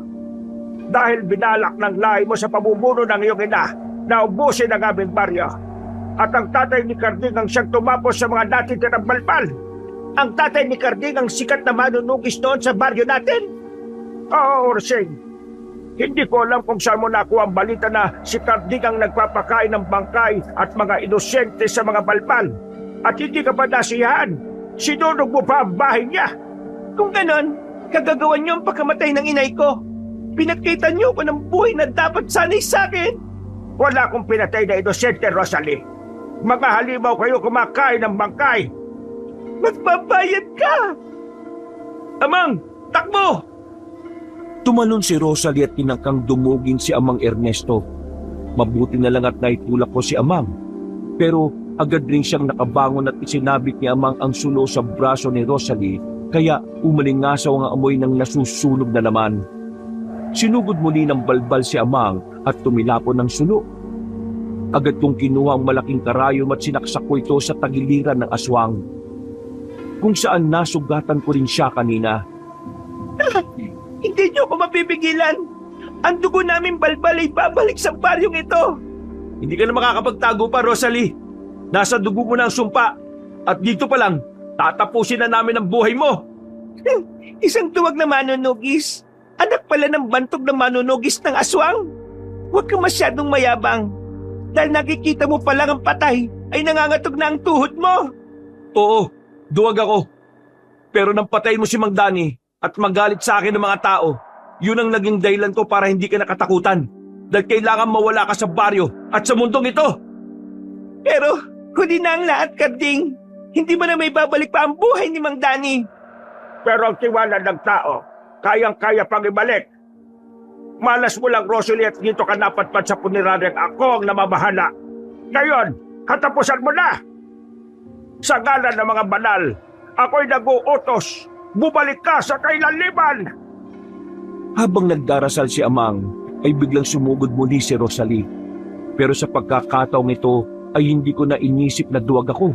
Dahil binalak ng lahi mo sa pamumuno ng iyong ina na ubusin ang aming baryo. At ang tatay ni Karding ang siyang tumapos sa mga natitirang balbal. Ang tatay ni Karding ang sikat na manunugis noon sa baryo natin. Oo, Ursing. Hindi ko alam kung saan mo nakuha ang balita na si Karding ang nagpapakain ng bangkay at mga inosente sa mga balbal. At hindi ka pa nasiyahan. Sinunog mo pa ang bahay niya. Kung ganon, kagagawan niyo ang pagkamatay ng inay ko. Pinagkaitan niyo ko ng buhay na dapat sanay sa akin. Wala akong pinatay na inosente, Rosalie. Mga halimaw kayo kumakain ng bangkay. Magbabayad ka! Amang, takbo! Tumalon si Rosalie at tinangkang dumugin si Amang Ernesto. Mabuti na lang at naitulak ko si Amang. Pero agad rin siyang nakabangon at isinabit ni Amang ang sulo sa braso ni Rosalie, kaya umalingasaw ang amoy ng nasusunog na laman. Sinugod muli ng balbal si Amang at tumilapon ng sulo. Agad kong kinuha ang malaking karayom at sinaksak ko ito sa tagiliran ng aswang. Kung saan nasugatan ko rin siya kanina. Hindi niyo ako mapipigilan. Ang dugo namin balbal ay babalik sa baryong ito. Hindi ka na makakapagtago pa, Rosalie. Nasa dugo mo na ang sumpa. At dito pa lang, tatapusin na namin ang buhay mo. Isang tuwag na manunugis. Anak pala ng bantog na manunugis ng aswang. Huwag kang masyadong mayabang. Dahil nakikita mo pa lang ang patay, ay nangangatog na ang tuhod mo. Oo, duwag ako. Pero nang patayin mo si Mang Danny at magalit sa akin ng mga tao, yun ang naging dahilan ko para hindi ka nakatakutan. Dahil kailangan mawala ka sa baryo at sa mundong ito. Pero huli na ang lahat, Karding. Hindi mo na may babalik pa ang buhay ni Mang Danny. Pero ang tiwala ng tao, kayang-kaya pang ibalik. Malas mo lang, Rosalie, at dito ka napatpat sa puniraryang ako ang namabahala. Ngayon, katapusan mo na! Sa ngalan ng mga banal, ako'y nag-uutos. Bumalik ka sa kailanliman! Habang nagdarasal si Amang, ay biglang sumugod muli si Rosalie. Pero sa pagkakataong ito ay hindi ko na inisip na duwag ako.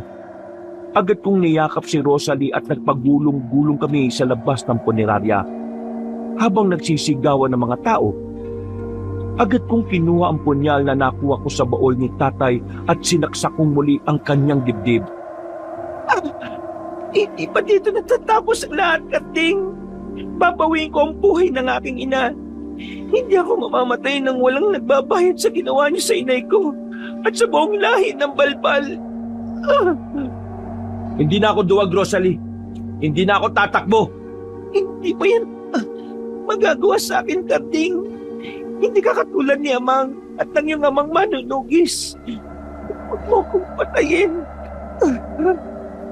Agad kong niyakap si Rosalie at nagpagulong-gulong kami sa labas ng punerarya. Habang nagsisigawan ng mga tao, agad kong kinuha ang punyal na nakuha ko sa baol ni tatay at sinaksak kong muli ang kanyang dibdib. Hindi pa dito natatapos ang lahat, Karding. Babawiin ko ang buhay ng aking ina. Hindi ako mamamatay nang walang nagbabayad sa ginawa niyo sa inay ko at sa buong lahi ng balbal. Hindi na ako duwag, Rosalie. Hindi na ako tatakbo. Hindi pa yan magagawa sa akin, Karding. Hindi ka katulad ni Amang at ng iyong amang manunugis. Huwag mo akong patayin.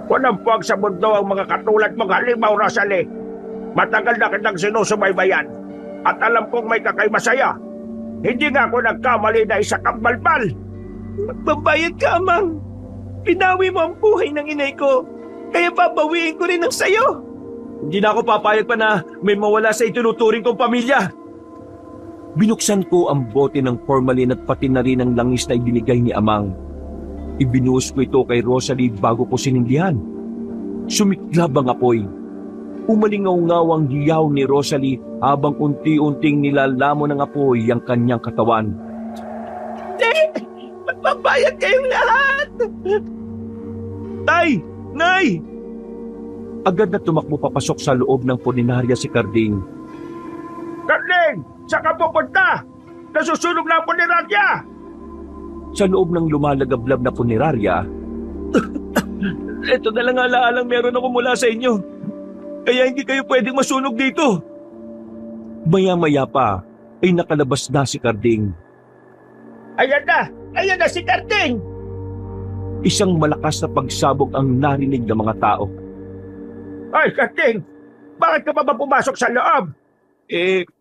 Walang puwag sa mundo ang mga katulad mong halimaw, Rosalie. Matagal na kitang sinusubaybayan at alam kong may kakaimasaya. Hindi nga ako nagkamali na isa kang balbal. Magbabayad ka, Amang. Pinawi mo ang buhay ng inay ko, kaya babawiin ko rin ang sayo. Hindi na ako papayag pa na may mawala sa itinuturing kong pamilya. Binuksan ko ang bote ng formalin at pati na rin ang langis na ibinigay ni Amang. Ibinuhos ko ito kay Rosalie bago ko sinindihan. Sumiklab ang apoy. Umalingaw-ngaw ang hiyaw ni Rosalie habang unti-unting nilalamon ng apoy ang kanyang katawan. Magbabayad kayong lahat! Tay! Nay! Agad na tumakbo papasok sa loob ng puninarya si Karding. Karding! Saan ka pupunta? Nasusunog na ang punirarya! Sa loob ng lumalagablab na punerarya, ito na lang alaalang meron ako mula sa inyo. Kaya hindi kayo pwedeng masunog dito. Maya-maya pa ay nakalabas na si Karding. Ayan na! Ayan na si Karding! Isang malakas na pagsabog ang narinig ng mga tao. Ay, Karding! Bakit ka pa ba pumasok sa loob?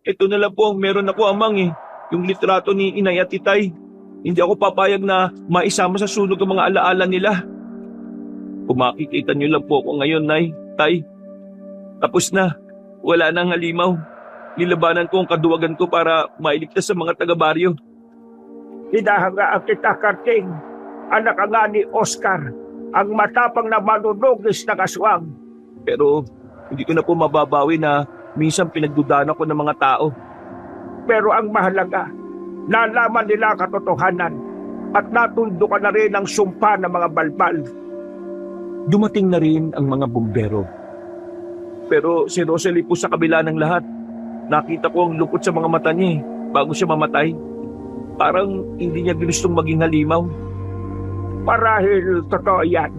Ito na lang po ang meron ako, Amang eh. Yung litrato ni Inay at Itay. Hindi ako papayag na maisama sa sunog ang mga alaala nila. Kung makikita niyo lang po ako ngayon, Nay, Tay. Tapos na. Wala nang halimaw. Nilabanan ko ang kaduwagan ko para mailigtas sa mga taga-baryo. Hinahangaan kita, Karding. Anak ka nga ni Oscar, ang matapang na manunugis ng aswang. Pero hindi ko na po mababawi na minsan pinagdudaan ako ng mga tao. Pero ang mahalaga, nalaman nila ang katotohanan at natundo ka na rin ang sumpa ng mga balbal. Dumating na rin ang mga bumbero. Pero si Rosalie po sa kabila ng lahat, nakita ko ang lungkot sa mga mata niya bago siya mamatay. Parang hindi niya gustong maging halimaw. Marahil totoo yan.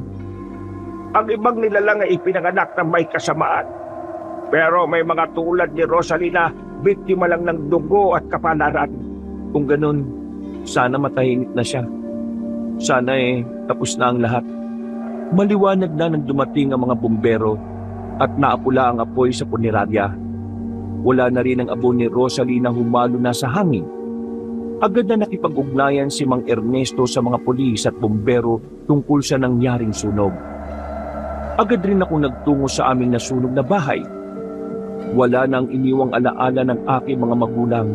Ang ibang nilalang ay ipinanganak ng may kasamaan. Pero may mga tulad ni Rosalie na biktima lang ng dugo at kapalaran. Kung ganun, sana matahimik na siya. Sana tapos na ang lahat. Maliwanag na nang dumating ang mga bumbero at naapula ang apoy sa punerarya. Wala na rin ang abo ni Rosalie na humalo na sa hangin. Agad na nakipag-ugnayan si Mang Ernesto sa mga pulis at bumbero tungkol sa nangyaring sunog. Agad rin ako nagtungo sa aming nasunog na bahay. Wala nang iniwang alaala ng aking mga magulang.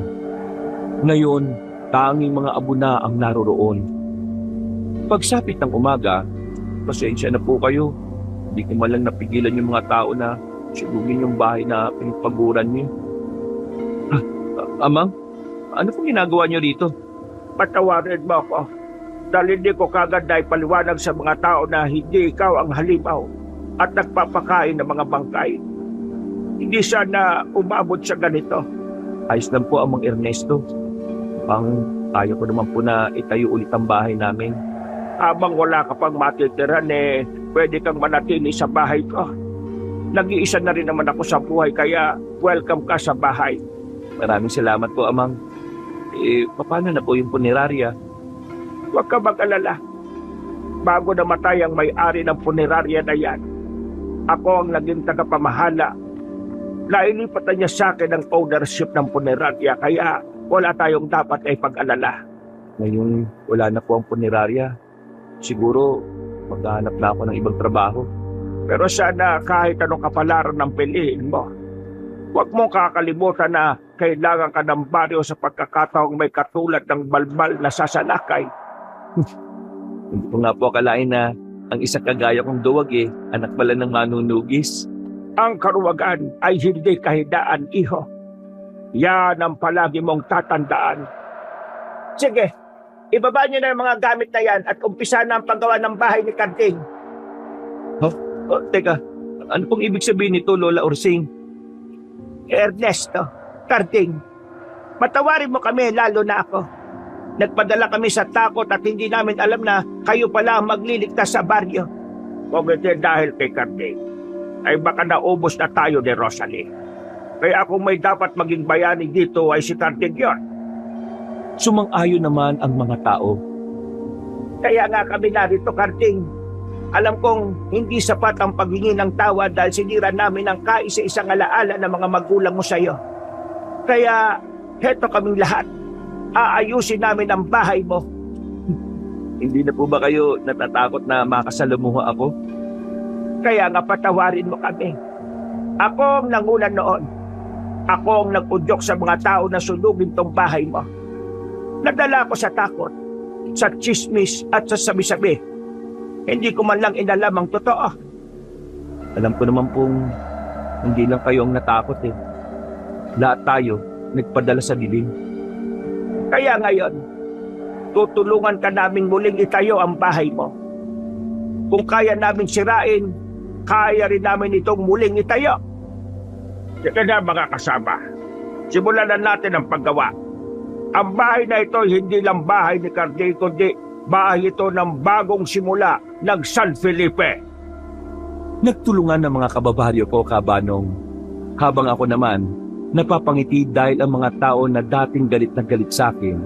Ngayon, tanging mga abo na ang naroroon. Pagsapit ng umaga, pasensya na po kayo. Hindi ko man lang napigilan yung mga tao na sunugin yung bahay na pinagpaguran niyo. Amang, ano pong ginagawa niyo rito? Patawarin mo ako. Dahil hindi ko kagad na ipaliwanag sa mga tao na hindi ikaw ang halimaw at nagpapakain ng mga bangkay. Hindi sana umabot sa ganito. Ayos lang po, Amang Ernesto. Kaya ko naman po na itayo ulit ang bahay namin. Habang wala ka pang matitiran pwede kang manatili sa bahay ko. Nag-iisa na rin naman ako sa buhay kaya welcome ka sa bahay. Maraming salamat po, Amang. Paano na po yung punerarya? Huwag ka mag-alala. Bago namatay ang may-ari ng punerarya na yan, ako ang naging tagapamahala. Nailipatan niya sa akin ang ownership ng punerarya kaya wala tayong dapat ay pag-alala. Ngayon, wala na po ang punerarya. Siguro, maghahanap na ako ng ibang trabaho. Pero sana kahit anong kapalaran ng piliin mo, huwag mong kakalimutan na kailangan ka ng baryo sa pagkakataong may katulad ng balbal na sasalakay. Hindi ko nga po akalain na ang isang kagaya kong duwag anak pala ng manunugis. Ang karuwagan ay hindi kahidaan, iho. Yan ang palagi mong tatandaan. Sige, ibaba niyo na yung mga gamit na yan at umpisa na ang paggawa ng bahay ni Karding. Teka, ano pong ibig sabihin nito, Lola Ursing? Ernesto, Karding, matawarin mo kami lalo na ako. Nagpadala kami sa takot at hindi namin alam na kayo pala ang magliligtas sa baryo. Kung hindi dahil kay Karding, ay baka naubos na tayo ni Rosalie. Kaya kung may dapat maging bayani dito ay si Karding yun. Sumang-ayon naman ang mga tao. Kaya nga kami narito, Karding. Alam kong hindi sapat ang paghingi ng tawad dahil sinira namin ang kaisa-isang alaala ng mga magulang mo sa iyo. Kaya heto kaming lahat. Aayusin namin ang bahay mo. Hindi na po ba kayo natatakot na makasalamuha ako? Kaya nga patawarin mo kami. Ako ang nangunan noon. Ako ang nag-udyok sa mga tao na sunugin tong bahay mo. Nadala ko sa takot, sa chismis at sa sabi-sabi. Hindi ko man lang inalam ang totoo. Alam ko naman pong hindi lang kayo ang natakot Lahat tayo nagpadala sa dilim. Kaya ngayon, tutulungan ka naming muling itayo ang bahay mo. Kung kaya namin sirain, kaya rin namin itong muling itayo. Sige na mga kasama, simulan na natin ang paggawa. Ang bahay na ito hindi lang bahay ni Karding, kundi bahay ito ng bagong simula ng San Felipe. Nagtulungan ng mga kababaryo ko, Kabanong. Habang ako naman, napapangiti dahil ang mga tao na dating galit na galit sa akin,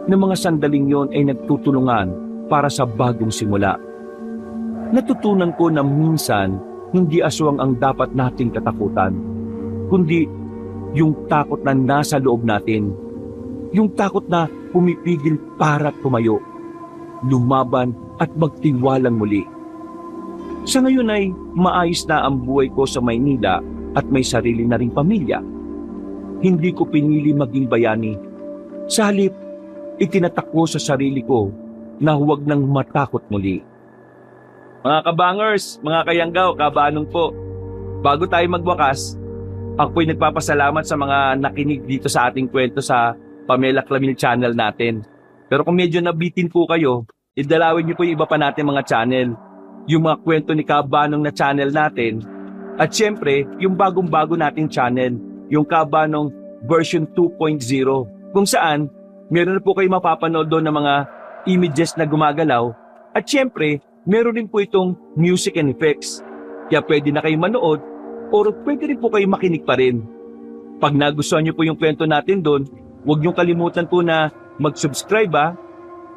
ng mga sandaling yon ay nagtutulungan para sa bagong simula. Natutunan ko na minsan, hindi aswang ang dapat nating katakutan, kundi yung takot na nasa loob natin. Yung takot na pumipigil para tumayo, lumaban at magtiwalang muli. Sa ngayon ay maayos na ang buhay ko sa Maynila at may sarili na ring pamilya. Hindi ko pinili maging bayani. Sa halip, itinatak ko sa sarili ko na huwag nang matakot muli. Mga kabangers, mga kayanggaw, kabanong po. Bago tayo magwakas, ako'y nagpapasalamat sa mga nakinig dito sa ating kwento sa Pamela Clamil channel natin. Pero kung medyo nabitin po kayo, idalawin niyo po yung iba pa natin mga channel. Yung mga kwento ni Kabanong na channel natin. At syempre, yung bagong-bago nating channel, yung Kabanong version 2.0. Kung saan, meron na po kayo mapapanood doon ng mga images na gumagalaw. At syempre, meron din po itong music and effects. Kaya pwede na kayo manood o pwede rin po kayo makinig pa rin. Pag nagustuhan niyo po yung kwento natin doon, huwag niyong kalimutan po na mag-subscribe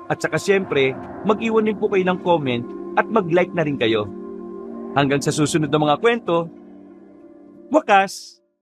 at saka syempre, mag-iwan din po kayo ng comment at mag-like na rin kayo. Hanggang sa susunod na mga kwento, wakas!